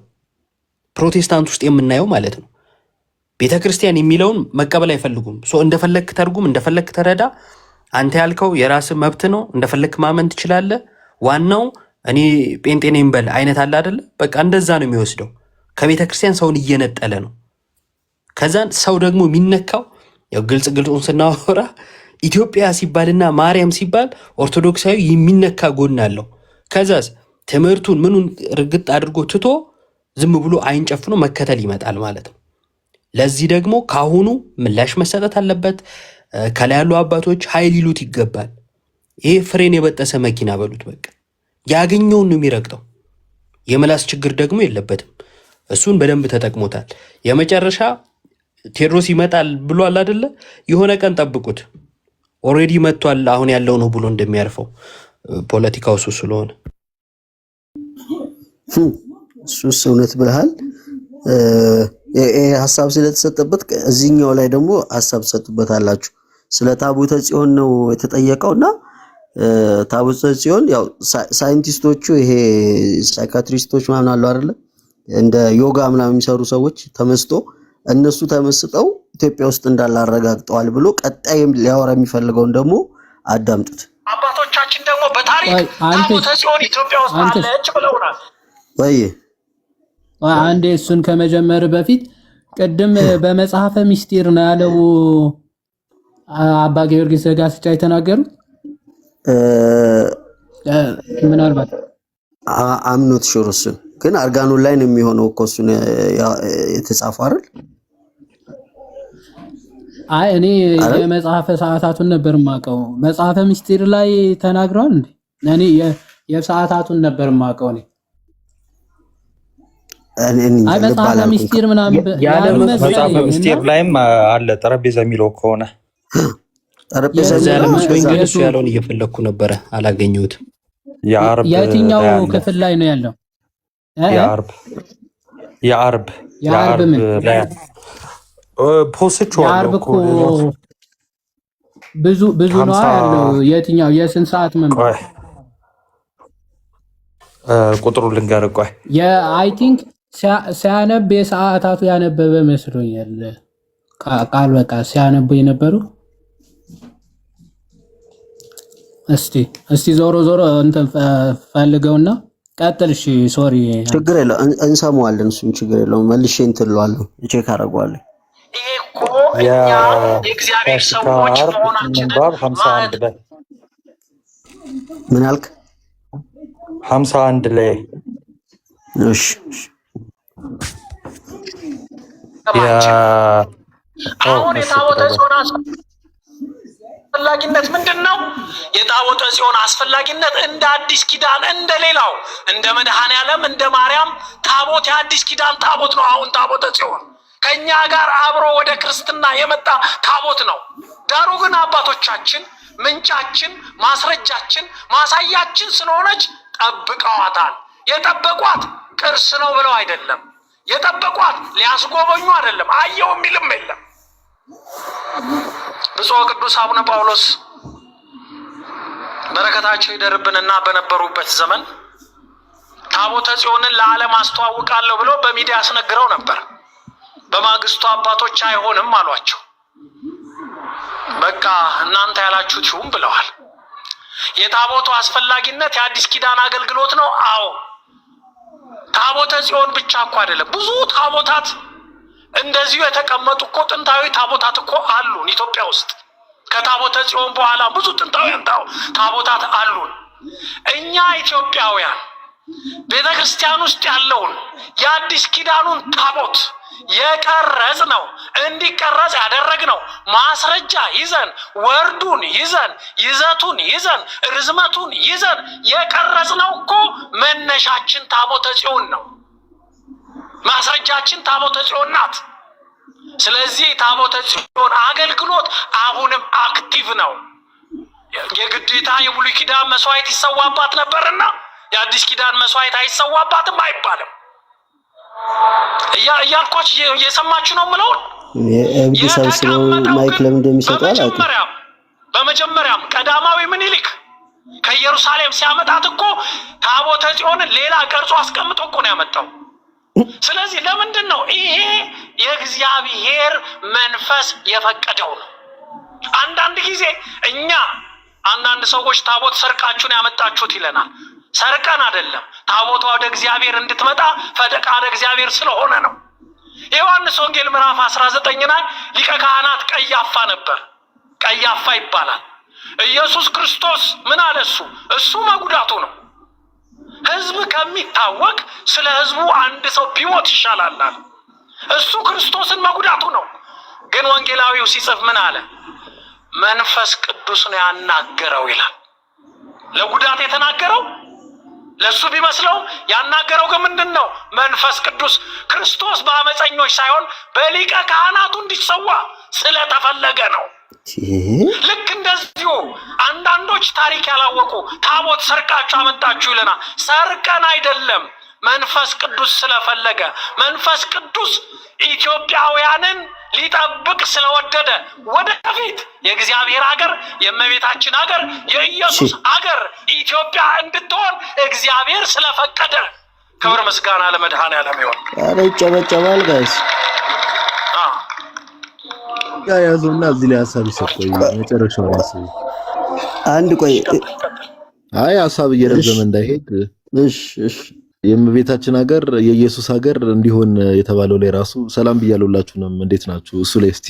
ፕሮቴስታንት ውስጥ የምናየው ማለት ነው። ቤተክርስቲያን የሚለውን መቀበል አይፈልጉም። እንደፈለክ ተርጉም፣ እንደፈለክ ተረዳ፣ አንተ ያልከው የራስ መብት ነው፣ እንደፈለክ ማመን ትችላለህ፣ ዋናው እኔ ጴንጤ ነኝ በል አይነት አለ አይደለ? በቃ እንደዛ ነው የሚወስደው። ከቤተክርስቲያን ሰውን እየነጠለ ነው። ከዛን ሰው ደግሞ የሚነካው ያው ግልጹን ስናወራ ኢትዮጵያ ሲባልና ማርያም ሲባል ኦርቶዶክሳዊ የሚነካ ጎን አለው። ከዛስ ትምህርቱን ምኑን ርግጥ አድርጎ ትቶ ዝም ብሎ አይን ጨፍኖ መከተል ይመጣል ማለት ነው። ለዚህ ደግሞ ካሁኑ ምላሽ መሰጠት አለበት። ከላይ ያሉ አባቶች ኃይል ይሉት ይገባል። ይሄ ፍሬን የበጠሰ መኪና በሉት፣ በቃ ያገኘውን ነው የሚረግጠው። የምላስ ችግር ደግሞ የለበትም። እሱን በደንብ ተጠቅሞታል። የመጨረሻ ቴዎድሮስ ይመጣል ብሏል አይደለ? የሆነ ቀን ጠብቁት፣ ኦልሬዲ መጥቷል። አሁን ያለው ነው ብሎ እንደሚያርፈው ፖለቲካው እሱ ስለሆነ እሱስ እውነት ብለሃል። ይሄ ሀሳብ ስለተሰጠበት እዚህኛው ላይ ደግሞ ሀሳብ ትሰጡበታላችሁ። ስለ ታቦተ ጽዮን ነው የተጠየቀው እና ታቦተ ጽዮን ያው ሳይንቲስቶቹ ይሄ ሳይካትሪስቶች ምናምን አሉ አይደለ? እንደ ዮጋ ምናምን የሚሰሩ ሰዎች እነሱ ተመስጠው ኢትዮጵያ ውስጥ እንዳላረጋግጠዋል ብሎ ቀጣይ ሊያወራ የሚፈልገውን ደግሞ አዳምጡት። አባቶቻችን ደግሞ በታሪክ ታቦተ ጽዮን ኢትዮጵያ ውስጥ አለች ብለውናል። ወይ አንዴ እሱን ከመጀመር በፊት ቅድም በመጽሐፈ ምስጢር ነው ያለው አባ ጊዮርጊስ ዘጋስጫ የተናገሩ ምናልባት አምኖት ሹሩስ ግን አርጋኖን ላይ ነው የሚሆነው እኮ እሱ የተጻፈው አይደል? አይ እኔ የመጽሐፈ ሰዓታቱን ነበር ማቀው። መጽሐፈ ምስጢር ላይ ተናግሯል እንዴ? እኔ የሰዓታቱን ነበር ማቀው እኔ አይ መጽሐፈ ምስጢር ምናምን መጽሐፈ ምስጢር ላይም አለ ጠረጴዛ የሚለው ከሆነ ጠረጴዛ እሱ ያለውን እየፈለኩ ነበረ አላገኘሁትም። የትኛው ክፍል ላይ ነው ያለው? የአርብ ላይ ፖስት እኮ ብዙ ነው ያለው። የትኛው የስንት ሰዓት መንበር ቁጥሩ ልንገርህ። ቆይ አይ ቲንክ ሲያነብ የሰዓታቱ ያነበበ መስሎኛል። ቃል በቃ ሲያነቡ የነበሩ እስቲ ዞሮ እንትን ፈልገውና ቀጥል። እሺ ሶሪ ችግር የለውም እንሰማዋለን። እሱን ችግር የለውም መልሼ እንትን እለዋለሁ ቼክ አደርገዋለሁ። ይሄ እኮ እኛ የእግዚአብሔር ሰዎች መሆናችንን 51 ላይ ምን አልክ? 51 ላይ እሺ አሁን የታቦተ ጽዮን አስፈላጊነት ምንድነው? የታቦተ ጽዮን አስፈላጊነት እንደ አዲስ ኪዳን እንደሌላው እንደ መድኃኔዓለም እንደ ማርያም ታቦት የአዲስ ኪዳን ታቦት ነው። አሁን ታቦተ ጽዮን ከኛ ጋር አብሮ ወደ ክርስትና የመጣ ታቦት ነው። ዳሩ ግን አባቶቻችን ምንጫችን፣ ማስረጃችን፣ ማሳያችን ስለሆነች ጠብቀዋታል። የጠበቋት ቅርስ ነው ብለው አይደለም። የጠበቋት ሊያስጎበኙ አይደለም። አየው የሚልም የለም። ብፁዕ ቅዱስ አቡነ ጳውሎስ በረከታቸው ይደርብንና በነበሩበት ዘመን ታቦተ ጽዮንን ለዓለም አስተዋውቃለሁ ብለው በሚዲያ አስነግረው ነበር። በማግስቱ አባቶች አይሆንም አሏቸው። በቃ እናንተ ያላችሁት ይሁን ብለዋል። የታቦቱ አስፈላጊነት የአዲስ ኪዳን አገልግሎት ነው። አዎ ታቦተ ጽዮን ብቻ እኮ አይደለም። ብዙ ታቦታት እንደዚሁ የተቀመጡ እኮ ጥንታዊ ታቦታት እኮ አሉን ኢትዮጵያ ውስጥ። ከታቦተ ጽዮን በኋላ ብዙ ጥንታውያን ታቦታት አሉን። እኛ ኢትዮጵያውያን ቤተ ክርስቲያን ውስጥ ያለውን የአዲስ ኪዳኑን ታቦት የቀረጽ ነው እንዲቀረጽ ያደረግነው ማስረጃ ይዘን ወርዱን ይዘን ይዘቱን ይዘን ርዝመቱን ይዘን የቀረጽነው እኮ መነሻችን ታቦተ ጽዮን ነው። ማስረጃችን ታቦተ ጽዮን ናት። ስለዚህ ታቦተ ጽዮን አገልግሎት አሁንም አክቲቭ ነው። የግዴታ የብሉይ ኪዳን መስዋዕት ይሰዋባት ነበርና የአዲስ ኪዳን መስዋዕት አይሰዋባትም አይባልም። እያልኳችሁ እየሰማችሁ ነው የምለው። በመጀመሪያም ቀዳማዊ ምኒልክ ከኢየሩሳሌም ሲያመጣት እኮ ታቦተ ጽዮንን ሌላ ቀርጾ አስቀምጦ እኮ ነው ያመጣው። ስለዚህ ለምንድን ነው ይሄ የእግዚአብሔር መንፈስ የፈቀደው ነው። አንዳንድ ጊዜ አንዳንድ ሰዎች ታቦት ሰርቃችሁን ያመጣችሁት ይለናል። ሰርቀን አይደለም። ታቦቷ ወደ እግዚአብሔር እንድትመጣ ፈቃደ እግዚአብሔር ስለሆነ ነው። የዮሐንስ ወንጌል ምዕራፍ 19 ላይ ሊቀ ካህናት ቀያፋ ነበር። ቀያፋ ይባላል። ኢየሱስ ክርስቶስ ምን አለ? እሱ መጉዳቱ ነው። ህዝብ ከሚታወቅ ስለ ህዝቡ አንድ ሰው ቢሞት ይሻላል። እሱ ክርስቶስን መጉዳቱ ነው። ግን ወንጌላዊው ሲጽፍ ምን አለ? መንፈስ ቅዱስ ነው ያናገረው ይላል። ለጉዳት የተናገረው ለሱ ቢመስለው ያናገረው ግን ምንድነው? መንፈስ ቅዱስ ክርስቶስ በአመፀኞች ሳይሆን በሊቀ ካህናቱ እንዲሰዋ ስለተፈለገ ነው። ልክ እንደዚሁ አንዳንዶች ታሪክ ያላወቁ ታቦት ሰርቃችሁ አመጣችሁ ይለናል። ሰርቀን አይደለም፣ መንፈስ ቅዱስ ስለፈለገ። መንፈስ ቅዱስ ኢትዮጵያውያንን ሊጠብቅ ስለወደደ ወደፊት የእግዚአብሔር ሀገር የእመቤታችን ሀገር የኢየሱስ ሀገር ኢትዮጵያ እንድትሆን እግዚአብሔር ስለፈቀደ ክብር ምስጋና ለመድኃኔዓለም ይሁን። ኧረ ይጨበጨባል ጋይስ። ያዙና እዚህ ላይ ሀሳብ ይሰጠው መጨረሻው ራሱ አንድ ቆይ። አይ ሀሳብ እየረዘመ እንዳይሄድ። እሺ የእመቤታችን ሀገር የኢየሱስ ሀገር እንዲሆን የተባለው ላይ ራሱ ሰላም ብያለሁላችሁንም። እንዴት ናችሁ? እሱ ላይ እስቲ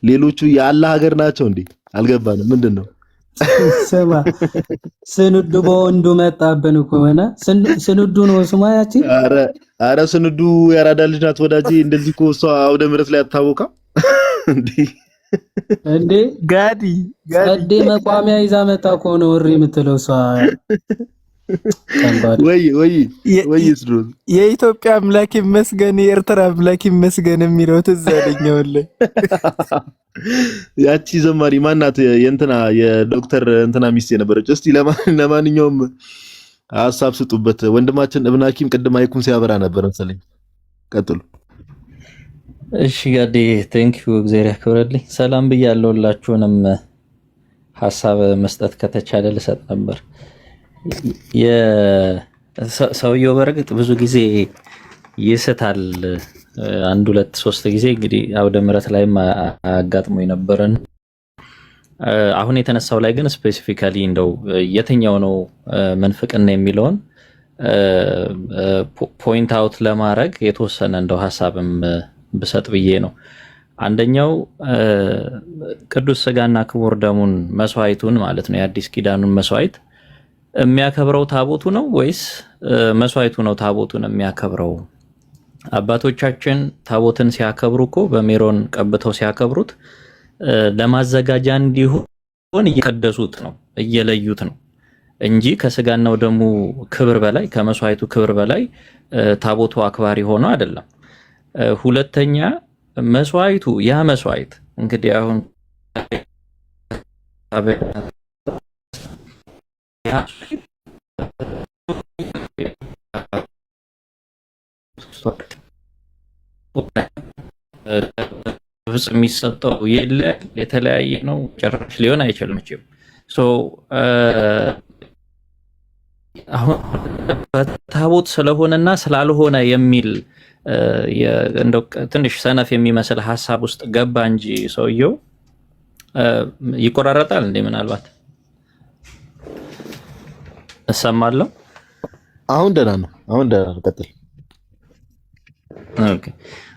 ሌሎቹ የአላህ ሀገር ናቸው እንዴ? አልገባንም። ምንድነው? ስማ ስንዱ በወንዱ መጣብን እኮ ሆነ። ስንዱ ነው ስሟ ያቺ። አረ ስንዱ ያራዳ ልጅ ናት ወዳጄ። እንደዚህ እኮ እሷ አውደ ምሕረት ላይ አታወቃ እንዴ ጋዲ ጸዴ መቋሚያ ይዛ መጣ እኮ ነው እሪ የምትለው እሷ። ወይ ስድሮ የኢትዮጵያ አምላክ ይመስገን የኤርትራ አምላክ ይመስገን የሚለው ትዝ አለኝ። ያቺ ዘማሪ ማናት? የእንትና የዶክተር እንትና ሚስት የነበረች። እስቲ ለማንኛውም ሀሳብ ስጡበት። ወንድማችን እብነ ሐኪም ቅድም አይኩም ሲያበራ ነበር መሰለኝ። ቀጥሉ። እሺ ጋዴ ቴንኪው እግዚአብሔር ያክብረልኝ። ሰላም ብያለሁ። ሁላችሁንም ሀሳብ መስጠት ከተቻለ ልሰጥ ነበር። ሰውየው በእርግጥ ብዙ ጊዜ ይስታል። 1 2 3 ጊዜ እንግዲህ አውደ ምሕረት ላይም አጋጥሞ የነበረን። አሁን የተነሳው ላይ ግን ስፔሲፊካሊ እንደው የትኛው ነው መንፍቅና የሚለውን ፖይንት አውት ለማድረግ የተወሰነ እንደው ሀሳብም ብሰጥ ብዬ ነው። አንደኛው ቅዱስ ስጋና ክቡር ደሙን መስዋዕቱን ማለት ነው የአዲስ ኪዳኑን መስዋዕት የሚያከብረው ታቦቱ ነው ወይስ መስዋዕቱ ነው ታቦቱን የሚያከብረው? አባቶቻችን ታቦትን ሲያከብሩ እኮ በሜሮን ቀብተው ሲያከብሩት ለማዘጋጃ እንዲሆን እየቀደሱት ነው እየለዩት ነው እንጂ ከስጋናው ደሙ ክብር በላይ ከመስዋዕቱ ክብር በላይ ታቦቱ አክባሪ ሆኖ አይደለም። ሁለተኛ መስዋዕቱ ያ መስዋዕት እንግዲህ አሁን የሚሰጠው የተለያየ ነው። ጭራሽ ሊሆን አይችልም መቼም። አሁን ታቦት ስለሆነና ስላልሆነ የሚል እንደው ትንሽ ሰነፍ የሚመስል ሀሳብ ውስጥ ገባ እንጂ ሰውየው ይቆራረጣል እንዴ? ምናልባት እሰማለሁ። አሁን ደህና ነው። ቀጥል። ኦኬ።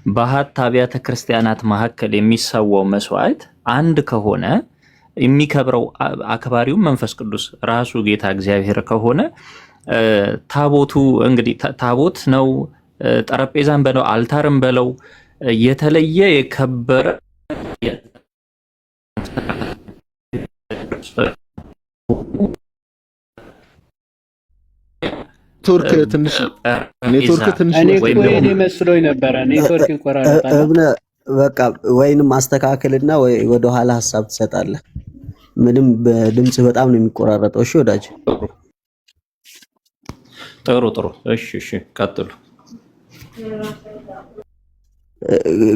በአሐት አብያተ ክርስቲያናት መካከል የሚሰዋው መስዋዕት አንድ ከሆነ የሚከብረው አክባሪው መንፈስ ቅዱስ ራሱ ጌታ እግዚአብሔር ከሆነ ታቦቱ እንግዲህ ታቦት ነው። ጠረጴዛን በለው አልታርም በለው የተለየ የከበረ ኔትወርክ ትንሽ እኔ መስሎኝ ነበረ ኔትወርክ ይቆራረጣል። በቃ ወይንም ማስተካከልና ወይ ወደ ኋላ ሐሳብ ትሰጣለህ። ምንም በድምጽ በጣም ነው የሚቆራረጠው። እሺ ወዳጅ ጥሩ። እሺ ቀጥሉ።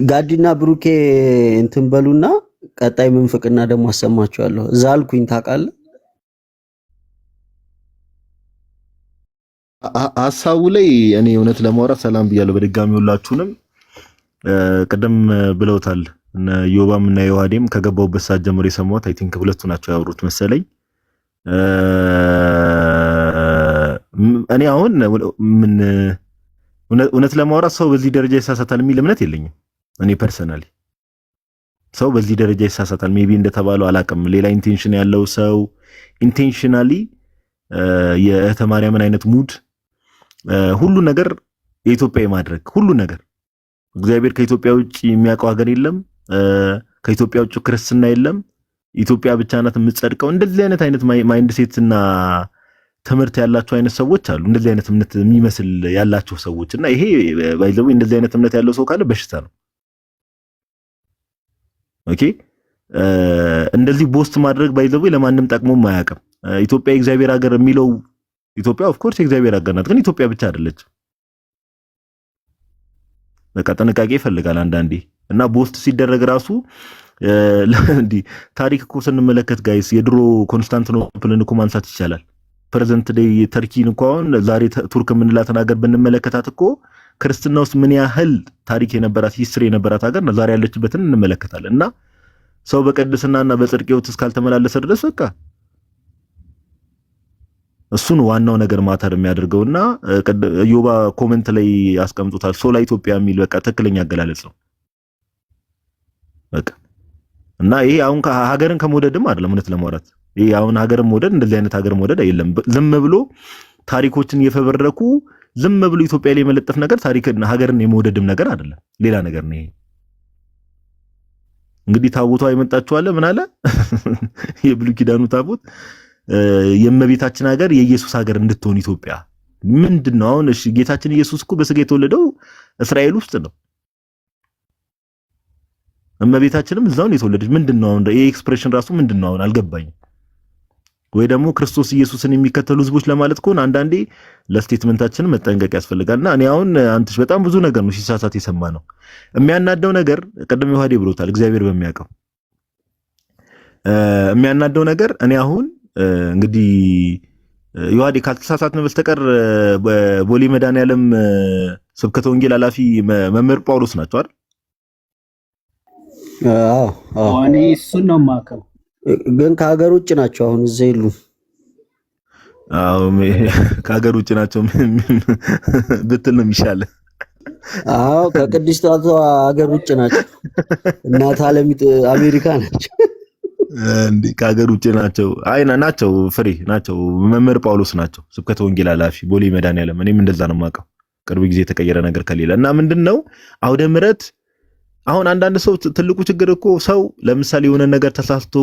ጋዲና ብሩኬ እንትን በሉና ቀጣይ ምንፍቅና ደግሞ አሰማችኋለሁ። እዛ አልኩኝ ታውቃለህ። ሐሳቡ ላይ እኔ እውነት ለማውራት ሰላም ብያለሁ በድጋሚ ሁላችሁንም። ቅድም ብለውታል እነ ዮባም እና ዮሐዴም ከገባውበት ሰዓት ጀምሮ የሰማሁት አይ ቲንክ ሁለቱ ናቸው ያወሩት መሰለኝ። እኔ አሁን ምን እውነት ለማውራት ሰው በዚህ ደረጃ ይሳሳታል የሚል እምነት የለኝም። እኔ ፐርሰናሊ ሰው በዚህ ደረጃ ይሳሳታል ሜቢ እንደተባለው አላቅም። ሌላ ኢንቴንሽን ያለው ሰው ኢንቴንሽናሊ የእህተ ማርያምን አይነት ሙድ ሁሉ ነገር የኢትዮጵያ ማድረግ ሁሉ ነገር እግዚአብሔር ከኢትዮጵያ ውጪ የሚያውቀው ሀገር የለም። ከኢትዮጵያ ውጪ ክርስትና የለም። ኢትዮጵያ ብቻ ናት የምትጸድቀው። እንደዚህ አይነት ማይንድ ሴት እና ትምህርት ያላቸው አይነት ሰዎች አሉ። እንደዚህ አይነት እምነት የሚመስል ያላቸው ሰዎች እና ይሄ ባይዘው እንደዚህ አይነት እምነት ያለው ሰው ካለ በሽታ ነው። ኦኬ እንደዚህ ቦስት ማድረግ ባይዘው ለማንም ጠቅሞም አያውቅም። ኢትዮጵያ የእግዚአብሔር ሀገር የሚለው ኢትዮጵያ ኦፍ ኮርስ የእግዚአብሔር ሀገር ናት፣ ግን ኢትዮጵያ ብቻ አይደለችም። በቃ ጥንቃቄ ይፈልጋል አንዳንዴ እና ቦስት ሲደረግ ራሱ እንዲህ ታሪክ እኮ ስንመለከት ጋይስ የድሮ ኮንስታንቲኖፕልን እኮ ማንሳት ይቻላል። ፕሬዘንት ዴይ ተርኪን እኮ አሁን ዛሬ ቱርክ የምንላትን ሀገር ብንመለከታት እኮ ክርስትና ውስጥ ምን ያህል ታሪክ የነበራት ሂስትሪ የነበራት ሀገር ነው። ዛሬ ያለችበትን እንመለከታለን። እና ሰው በቅድስናና በጽድቅ ሕይወት እስካልተመላለሰ ድረስ በቃ እሱን ዋናው ነገር ማተር የሚያደርገውና ዮባ ኮሜንት ላይ ያስቀምጡታል። ሶላ ኢትዮጵያ የሚል በቃ ትክክለኛ አገላለጽ ነው በቃ። እና ይሄ አሁን ሀገርን ከመውደድም አይደለም እውነት ለማውራት ይሄ አሁን ሀገርን መውደድ እንደዚህ አይነት ሀገር መውደድ አይደለም። ዝም ብሎ ታሪኮችን እየፈበረኩ ዝም ብሎ ኢትዮጵያ ላይ የመለጠፍ ነገር ታሪክና ሀገርን የመውደድም ነገር አይደለም፣ ሌላ ነገር ነው ይሄ። እንግዲህ ታቦቷ የመጣችው አለ ምን አለ የብሉይ ኪዳኑ ታቦት የእመቤታችን ሀገር የኢየሱስ ሀገር እንድትሆን ኢትዮጵያ ምንድነው? አሁን እሺ ጌታችን ኢየሱስ እኮ በስጋ የተወለደው እስራኤል ውስጥ ነው። እመቤታችንም እዛው ነው የተወለደች። ምንድነው አሁን ይሄ ኤክስፕሬሽን ራሱ ምንድነው? አሁን አልገባኝም። ወይ ደግሞ ክርስቶስ ኢየሱስን የሚከተሉ ህዝቦች ለማለት ከሆነ አንዳንዴ ለስቴትመንታችን መጠንቀቅ ያስፈልጋልና እኔ አሁን አንተሽ በጣም ብዙ ነገር ነው ሲሳሳት የሰማ ነው። የሚያናደው ነገር ቀደም ይዋዴ ብሎታል እግዚአብሔር በሚያውቀው የሚያናደው ነገር እኔ አሁን እንግዲህ ይዋዴ ካልተሳሳትን በስተቀር በቦሌ መድኃኔዓለም ስብከተ ወንጌል ኃላፊ መምህር ጳውሎስ ናቸው አይደል? አዎ እኔ እሱን ነው የማውቀው። ግን ከሀገር ውጭ ናቸው አሁን እዚህ የሉም። አዎ ከሀገር ውጭ ናቸው ብትል ነው የሚሻለው። አዎ ከቅድስቷ ሀገር ውጭ ናቸው። እናት ዓለሚት አሜሪካ ናቸው። እንዴ ከሀገር ውጭ ናቸው? አይ ናቸው፣ ፍሬ ናቸው። መምህር ጳውሎስ ናቸው ስብከተ ወንጌል ኃላፊ ቦሌ መድኃኔዓለም። እኔም እንደዛ ነው የማውቀው ቅርብ ጊዜ የተቀየረ ነገር ከሌለ እና ምንድነው አውደ ምሕረት አሁን አንዳንድ ሰው ትልቁ ችግር እኮ ሰው ለምሳሌ የሆነ ነገር ተሳስቶ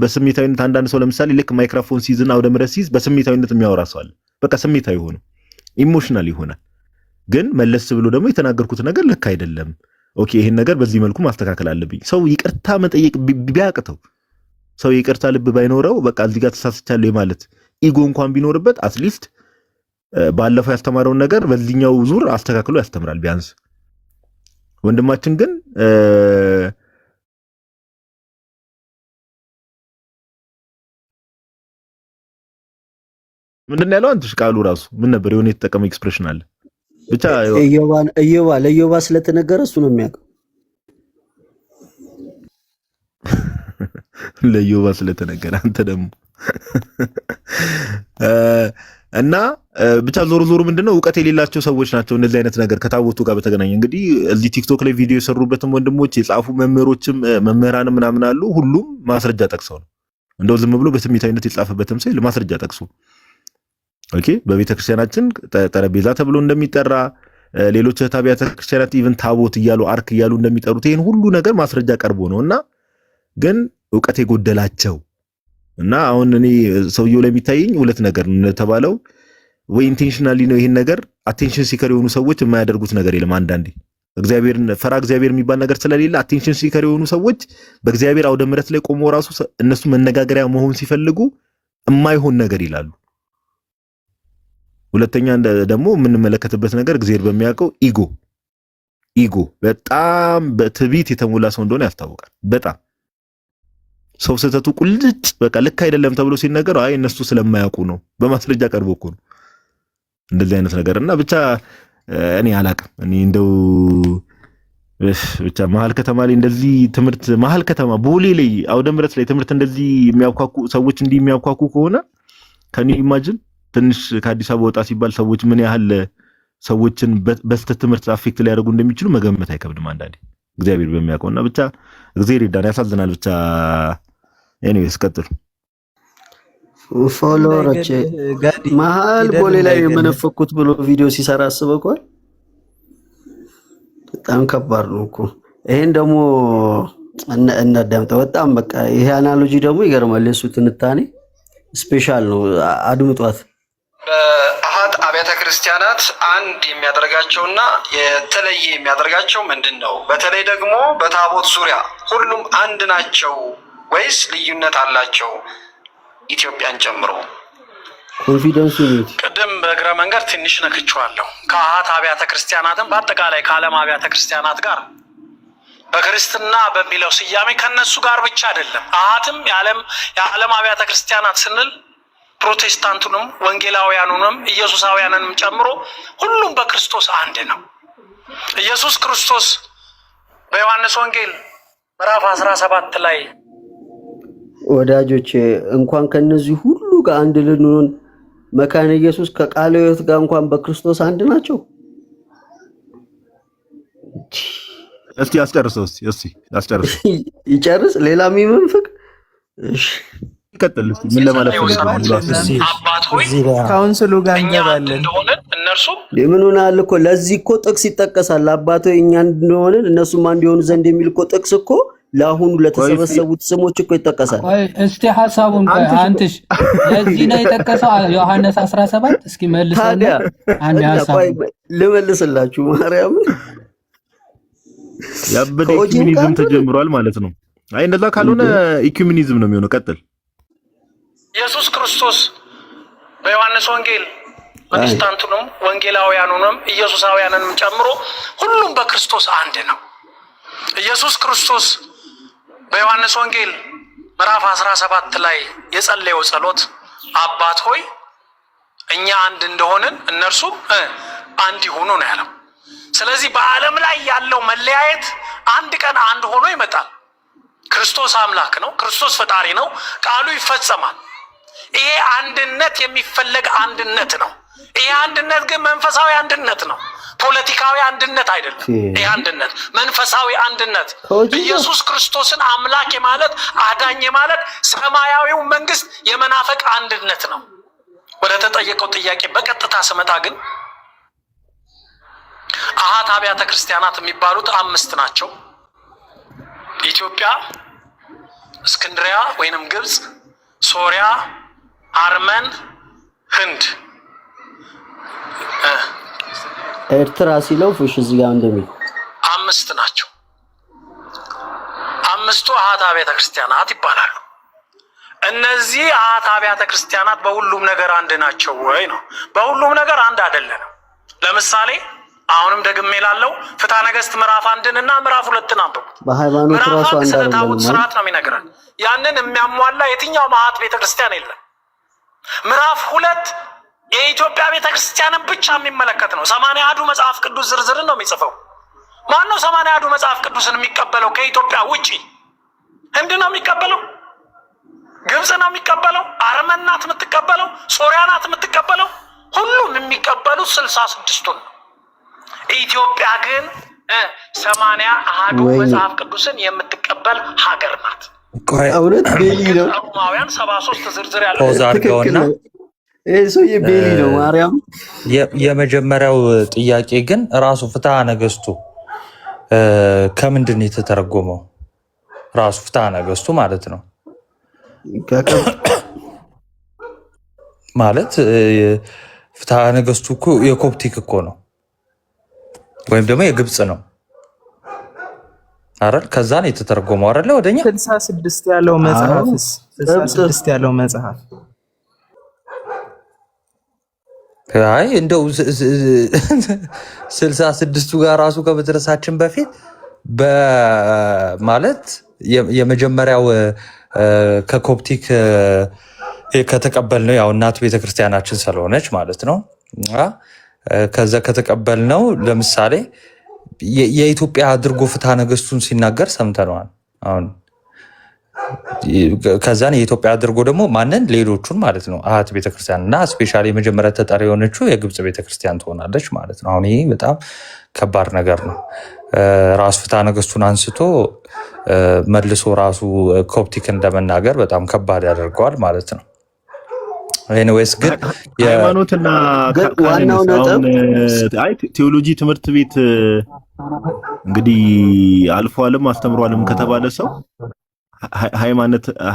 በስሜታዊነት አንዳንድ ሰው ለምሳሌ ልክ ማይክሮፎን ሲይዝና አውደ ምሕረት ሲይዝ በስሜታዊነት የሚያወራ ሰው አለ። በቃ ስሜታዊ ሆነ ኢሞሽናል ይሆናል። ግን መለስ ብሎ ደግሞ የተናገርኩት ነገር ልክ አይደለም፣ ኦኬ ይሄን ነገር በዚህ መልኩ ማስተካከል አለብኝ። ሰው ይቅርታ መጠየቅ ቢያቅተው ሰው ይቅርታ ልብ ባይኖረው በቃ እዚህ ጋር ተሳስቻለሁ ማለት ኢጎ እንኳን ቢኖርበት አትሊስት ባለፈው ያስተማረውን ነገር በዚህኛው ዙር አስተካክሎ ያስተምራል ቢያንስ። ወንድማችን ግን ምንድን ያለው አንተሽ ቃሉ ራሱ ምን ነበር? የሆነ የተጠቀመው ኤክስፕሬሽን አለ ብቻ ለዮባ ስለተነገረ እሱ ነው የሚያውቀው። ለዮባ ስለተነገረ አንተ ደግሞ እና ብቻ ዞሮ ዞሮ ምንድነው ዕውቀት የሌላቸው ሰዎች ናቸው እንደዚህ አይነት ነገር ከታቦቱ ጋር በተገናኘ እንግዲህ እዚህ ቲክቶክ ላይ ቪዲዮ የሰሩበትም ወንድሞች የጻፉ መምህሮችም መምህራንም ምናምን አሉ። ሁሉም ማስረጃ ጠቅሰው ነው እንደው ዝም ብሎ በስሜታዊነት የጻፈበትም ሰው ማስረጃ ጠቅሶ ኦኬ በቤተክርስቲያናችን ጠረጴዛ ተብሎ እንደሚጠራ ሌሎች አብያተ ክርስቲያናት ኢቭን ታቦት እያሉ አርክ እያሉ እንደሚጠሩት ይሄን ሁሉ ነገር ማስረጃ ቀርቦ ነውና ግን ዕውቀት የጎደላቸው እና አሁን እኔ ሰውየው ላይ የሚታየኝ ሁለት ነገር ነው ተባለው ወይ ኢንቴንሽናሊ ነው ይሄን ነገር አቴንሽን ሲከር የሆኑ ሰዎች የማያደርጉት ነገር የለም። አንዳንዴ እግዚአብሔርን ፈራ እግዚአብሔር የሚባል ነገር ስለሌለ አቴንሽን ሲከር የሆኑ ሰዎች በእግዚአብሔር አውደ ምሕረት ላይ ቆመው ራሱ እነሱ መነጋገሪያ መሆን ሲፈልጉ የማይሆን ነገር ይላሉ። ሁለተኛ ደግሞ የምንመለከትበት ነገር እግዚአብሔር በሚያውቀው ኢጎ በጣም በትዕቢት የተሞላ ሰው እንደሆነ ያስታውቃል። በጣም ሰው ስህተቱ ቁልጭ በቃ ልክ አይደለም ተብሎ ሲነገር አይ እነሱ ስለማያውቁ ነው በማስረጃ ቀርቦ እኮ ነው እንደዚህ አይነት ነገር እና ብቻ እኔ አላቅም። እኔ እንደው ብቻ መሀል ከተማ ላይ እንደዚህ ትምህርት መሀል ከተማ ቦሌ ላይ አውደ ምሕረት ላይ ትምህርት እንደዚህ የሚያውኳኩ ሰዎች እንዲህ የሚያውኳኩ ከሆነ ከኔ ኢማጂን ትንሽ ከአዲስ አበባ ወጣ ሲባል ሰዎች ምን ያህል ሰዎችን በስተት ትምህርት አፌክት ሊያደርጉ እንደሚችሉ መገመት አይከብድም አንዳንዴ እግዚአብሔር በሚያውቀውና ብቻ እግዚአብሔር ይዳን ያሳዝናል። ብቻ ኤኒዌይስ ቀጥሉ። ፎሎወሮች መሀል ቦሌ ላይ የመነፈኩት ብሎ ቪዲዮ ሲሰራ አስበውኳል። በጣም ከባድ ነው እኮ ይሄን ደግሞ እናዳምጠው። በጣም በቃ ይሄ አናሎጂ ደግሞ ይገርማል። የሱ ትንታኔ ስፔሻል ነው፣ አድምጧት። በአሃት አብያተ ክርስቲያናት አንድ የሚያደርጋቸውና የተለየ የሚያደርጋቸው ምንድን ነው? በተለይ ደግሞ በታቦት ዙሪያ ሁሉም አንድ ናቸው ወይስ ልዩነት አላቸው? ኢትዮጵያን ጨምሮ ኮንፊደንስ ዩኒቲ ቅድም በእግረ መንገድ ትንሽ ነክቼዋለሁ። ከአሃት አብያተ ክርስቲያናትም በአጠቃላይ ከዓለም አብያተ ክርስቲያናት ጋር በክርስትና በሚለው ስያሜ ከነሱ ጋር ብቻ አይደለም። አሃትም የዓለም አብያተ ክርስቲያናት ስንል ፕሮቴስታንቱንም ወንጌላውያኑንም ኢየሱሳውያንንም ጨምሮ ሁሉም በክርስቶስ አንድ ነው። ኢየሱስ ክርስቶስ በዮሐንስ ወንጌል ምዕራፍ 17 ላይ ወዳጆች እንኳን ከነዚህ ሁሉ ጋር አንድ ልንሆን መካነ ኢየሱስ ከቃለ ሕይወት ጋር እንኳን በክርስቶስ አንድ ናቸው። እስቲ አስጨርሰው። እስቲ አስጨርሰው። ይጨርስ። ሌላ የሚመንፍቅ እሺ፣ ይቀጥል። እስቲ ምን ለማለት ፈልጋለሁ? አባት ሆይ ካውንስሉ ጋር እኛ እንገባለን። እንደሆነ እነርሱም ምን ሆናል እኮ ለዚህ እኮ ጥቅስ ይጠቀሳል። አባቶ እኛ እንደሆነ እነሱም አንድ የሆኑ ዘንድ የሚል እኮ ጥቅስ እኮ ለአሁኑ ለተሰበሰቡት ስሞች እኮ ይጠቀሳል። እስቲ ሐሳቡን አንተሽ ለዚህ ነው የጠቀሰው ዮሐንስ 17 እስኪ መልሰው። ታዲያ አንድ ሐሳብ ልመልስላችሁ። ማርያም ያበደ ኢኩሜኒዝም ተጀምሯል ማለት ነው። አይ እንደዛ ካልሆነ ኢኩሜኒዝም ነው የሚሆነው። ቀጥል። ኢየሱስ ክርስቶስ በዮሐንስ ወንጌል ፕሮቴስታንቱንም ወንጌላውያኑንም ኢየሱሳውያንንም ጨምሮ ሁሉም በክርስቶስ አንድ ነው። ኢየሱስ ክርስቶስ በዮሐንስ ወንጌል ምዕራፍ 17 ላይ የጸለየው ጸሎት አባት ሆይ እኛ አንድ እንደሆንን እነርሱም አንድ ይሁኑ ነው ያለው። ስለዚህ በዓለም ላይ ያለው መለያየት አንድ ቀን አንድ ሆኖ ይመጣል። ክርስቶስ አምላክ ነው፣ ክርስቶስ ፈጣሪ ነው፣ ቃሉ ይፈጸማል። ይሄ አንድነት የሚፈለግ አንድነት ነው። ይሄ አንድነት ግን መንፈሳዊ አንድነት ነው፣ ፖለቲካዊ አንድነት አይደለም። ይሄ አንድነት መንፈሳዊ አንድነት፣ ኢየሱስ ክርስቶስን አምላክ ማለት አዳኝ ማለት ሰማያዊው መንግስት የመናፈቅ አንድነት ነው። ወደ ተጠየቀው ጥያቄ በቀጥታ ስመጣ ግን አሃት አብያተ ክርስቲያናት የሚባሉት 5 ናቸው። ኢትዮጵያ፣ እስክንድሪያ ወይንም ግብጽ፣ ሶሪያ፣ አርመን፣ ህንድ፣ ኤርትራ ሲለው ፍሽ እዚህ ጋር እንደሚል 5 ናቸው። 5ቱ አሃት አብያተ ክርስቲያናት ይባላሉ። እነዚህ አሃት አብያተ ክርስቲያናት በሁሉም ነገር አንድ ናቸው ወይ ነው? በሁሉም ነገር አንድ አይደለንም። ለምሳሌ አሁንም ደግሜ ላለው ፍትሐ ነገሥት ምዕራፍ 1 እና ምዕራፍ 2 አንብቡ። በሃይማኖት ራሱ አንድ ስለ ታቦት አይደለም። ስርዓት ነው የሚነግረን። ያንን የሚያሟላ የትኛው አሃት ቤተክርስቲያን የለም። ምዕራፍ 2 የኢትዮጵያ ቤተክርስቲያንን ብቻ የሚመለከት ነው። 80 መጽሐፍ ቅዱስ ዝርዝርን ነው የሚጽፈው። ማን ነው 80 መጽሐፍ ቅዱስን የሚቀበለው? ከኢትዮጵያ ውጪ ህንድ ነው የሚቀበለው፣ ግብጽ ነው የሚቀበለው፣ አርመን ናት የምትቀበለው፣ ሶሪያ ናት የምትቀበለው። ሁሉም የሚቀበሉት 66ቱን ነው። ኢትዮጵያ ግን 80 መጽሐፍ ቅዱስን የምትቀበል ሀገር ናት። እውነት ቤሊ ነው። ሮማውያን 73 ዝርዝር ያለው ፖዝ አድርገውና ይሄ ሰውዬ ቤሊ ነው። ማርያም የመጀመሪያው ጥያቄ ግን ራሱ ፍትሐ ነገሥቱ ከምንድን ነው የተተረጎመው? ራሱ ፍትሐ ነገሥቱ ማለት ነው ማለት ፍትሐ ነገሥቱ እኮ የኮፕቲክ እኮ ነው ወይም ደግሞ የግብጽ ነው አይደል? ከዛ ነው የተተረጎመው አይደለ? ወደኛ 66 ያለው መጽሐፍስ 66 ያለው መጽሐፍ አይ እንደው 66ቱ ጋር ራሱ ከመድረሳችን በፊት በማለት የመጀመሪያው ከኮፕቲክ ከተቀበልነው ያው እናት ቤተክርስቲያናችን ስለሆነች ማለት ነው። ከዛ ከተቀበልነው ለምሳሌ የኢትዮጵያ አድርጎ ፍትሐ ነገሥቱን ሲናገር ሰምተነዋል። አሁን ከዛን የኢትዮጵያ አድርጎ ደግሞ ማንን ሌሎቹን ማለት ነው አሃት ቤተክርስቲያን እና ስፔሻሊ የመጀመሪያ ተጠሪ የሆነችው የግብጽ ቤተክርስቲያን ትሆናለች ማለት ነው። አሁን ይሄ በጣም ከባድ ነገር ነው። ራሱ ፍትሐ ነገሥቱን አንስቶ መልሶ ራሱ ኮፕቲክ እንደመናገር በጣም ከባድ ያደርገዋል ማለት ነው። ኤኒዌይስ ግን ሃይማኖትና ዋናው ነጥብ ቴዎሎጂ ትምህርት ቤት እንግዲህ አልፏልም አስተምሯልም ከተባለ ሰው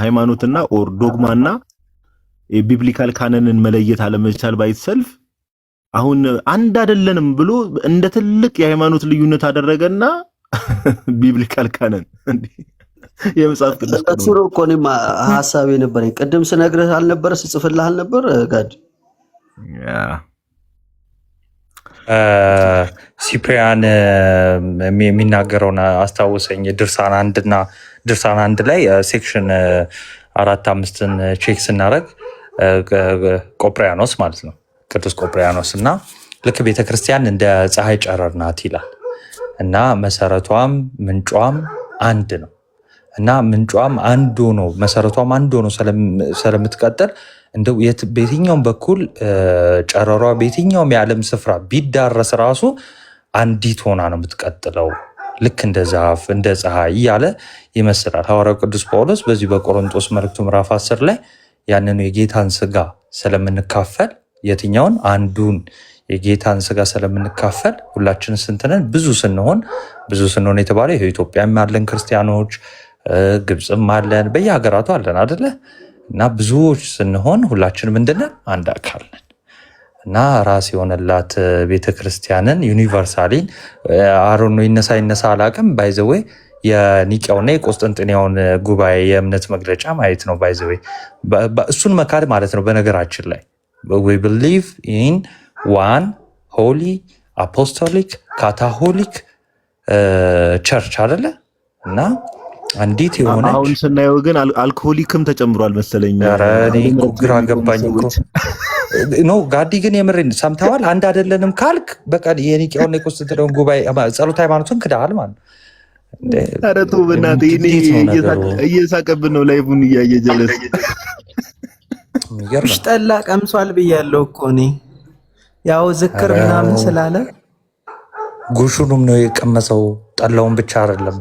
ሃይማኖትና ኦር ዶግማና የቢብሊካል ካነንን መለየት አለመቻል ባይሰልፍ አሁን አንድ አይደለንም ብሎ እንደ ትልቅ የሃይማኖት ልዩነት አደረገና ቢብሊካል ካነን የመጽሐፍ ቅዱስ እሱ ነው እኮ እኔም ሐሳቤ ነበረኝ። ቅድም ስነግርህ አልነበረ ስጽፍልህ አልነበር ጋድ ሲፕሪያን የሚናገረውን አስታወሰኝ። ድርሳን 1 ላይ ሴክሽን 4-5ን ቼክ ስናደርግ ቆጵሪያኖስ ማለት ነው ቅዱስ ቆጵሪያኖስ እና ልክ ቤተክርስቲያን እንደ ፀሐይ ጨረር ናት ይላል እና መሰረቷም ምንጯም አንድ ነው እና ምንጯም አንዱ ነው፣ መሰረቷም አንዱ ነው ስለምትቀጥል እንደው በየትኛውም በኩል ጨረሯ በየትኛውም የዓለም ስፍራ ቢዳረስ ራሱ አንዲት ሆና ነው የምትቀጥለው። ልክ እንደ ዛፍ እንደ ፀሐይ እያለ ይመስላል ሐዋርያው ቅዱስ ጳውሎስ በዚህ በቆሮንቶስ መልእክቱ ምዕራፍ 10 ላይ ያንኑ የጌታን ስጋ ስለምንካፈል የትኛውን አንዱን የጌታን ስጋ ስለምንካፈል ሁላችን ስንትነን ብዙ ስንሆን የተባለው ይሄ ኢትዮጵያም ያለን ክርስቲያኖች ግብፅም አለን በየሀገራቱ አለን አይደለ? እና ብዙዎች ስንሆን ሁላችን ምንድነን? አንድ አካል ነን። እና ራስ የሆነላት ቤተክርስቲያንን ዩኒቨርሳሊን አሮኖ ይነሳ አላቅም ባይዘዌ የኒቂያውና የቆስጠንጥንያውን ጉባኤ የእምነት መግለጫ ማየት ነው። ባይዘዌ እሱን መካድ ማለት ነው። በነገራችን ላይ we believe in one holy apostolic catholic church አይደለ? እና አንዲት የሆነ አሁን ስናየው ግን አልኮሆሊክም ተጨምሯል መሰለኝ። ኧረ እኔ ግራ ገባኝ እኮ ኖ ጋዲ ግን የምሬን ሰምተዋል። አንድ አይደለንም ካልክ በቃ የኒቂያውና የቆስጠንጥንያውን ጉባኤ ጸሎት ሃይማኖትን ክዳሃል ማለት ነው። ኧረ ተው በእናትህ እየሳቀብን ነው ላይቡን እያየ ጀለስ ጠላ ቀምሷል ብያለሁ እኮ እኔ ያው ዝክር ምናምን ስላለ ጉሹንም ነው የቀመሰው፣ ጠላውን ብቻ አይደለም።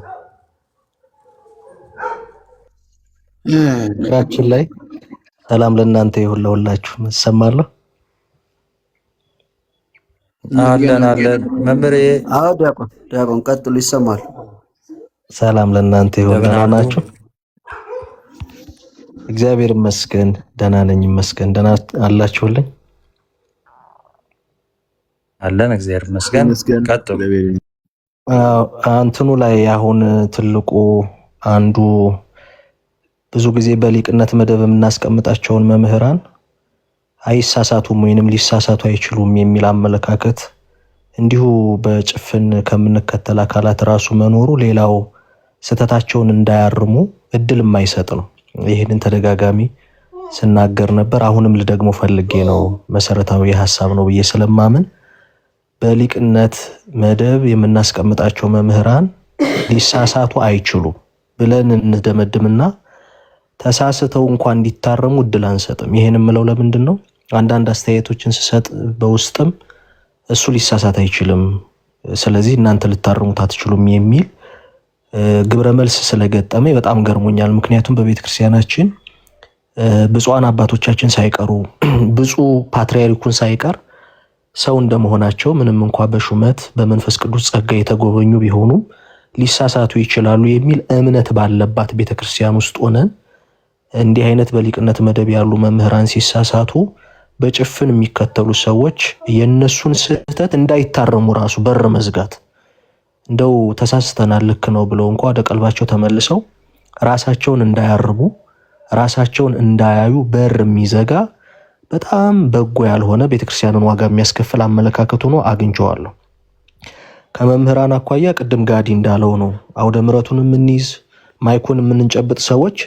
ራችን ላይ ሰላም ለእናንተ ይሁን ለሁላችሁ። እሰማለሁ። አለን መምሬ። አዎ ዲያቆን ቀጥሉ፣ ይሰማል። ሰላም ለእናንተ ይሁን። ደህና ናችሁ? እግዚአብሔር ይመስገን ደህና ነኝ። ይመስገን። ደህና አላችሁልኝ? አለን እግዚአብሔር ይመስገን። ቀጥሉ። አንተኑ ላይ አሁን ትልቁ አንዱ ብዙ ጊዜ በሊቅነት መደብ የምናስቀምጣቸውን መምህራን አይሳሳቱም ወይንም ሊሳሳቱ አይችሉም የሚል አመለካከት እንዲሁ በጭፍን ከምንከተል አካላት ራሱ መኖሩ ሌላው ስተታቸውን እንዳያርሙ እድል የማይሰጥ ነው። ይሄንን ተደጋጋሚ ስናገር ነበር። አሁንም ልደግሞ ፈልጌ ነው። መሰረታዊ ሐሳብ ነው ብዬ ስለማምን በሊቅነት መደብ የምናስቀምጣቸው መምህራን ሊሳሳቱ አይችሉም ብለን እንደመድምና ተሳስተው እንኳን እንዲታረሙ እድል አንሰጥም። ይሄን የምለው ለምንድን ነው? አንዳንድ አስተያየቶችን ስሰጥ በውስጥም እሱ ሊሳሳት አይችልም፣ ስለዚህ እናንተ ልታርሙት አትችሉም የሚል ግብረ መልስ ስለገጠመኝ በጣም ገርሞኛል። ምክንያቱም በቤተክርስቲያናችን ብፁዓን አባቶቻችን ሳይቀሩ ብፁዕ ፓትርያርኩን ሳይቀር ሰው እንደመሆናቸው ምንም እንኳን በሹመት በመንፈስ ቅዱስ ጸጋ የተጎበኙ ቢሆኑም ሊሳሳቱ ይችላሉ የሚል እምነት ባለባት ቤተክርስቲያን ውስጥ ሆነን እንዲህ አይነት በሊቅነት መደብ ያሉ መምህራን ሲሳሳቱ በጭፍን የሚከተሉ ሰዎች የነሱን ስህተት እንዳይታረሙ ራሱ በር መዝጋት፣ እንደው ተሳስተናል ልክ ነው ብለው እንኳን ወደ ቀልባቸው ተመልሰው ራሳቸውን እንዳያርቡ ራሳቸውን እንዳያዩ በር የሚዘጋ በጣም በጎ ያልሆነ ቤተክርስቲያንን ዋጋ የሚያስከፍል አመለካከት ሆኖ አግኝቼዋለሁ። ከመምህራን አኳያ ቅድም ጋዲ እንዳለው ነው አውደ ምሕረቱን የምንይዝ ማይኩን የምንጨብጥ ሰዎች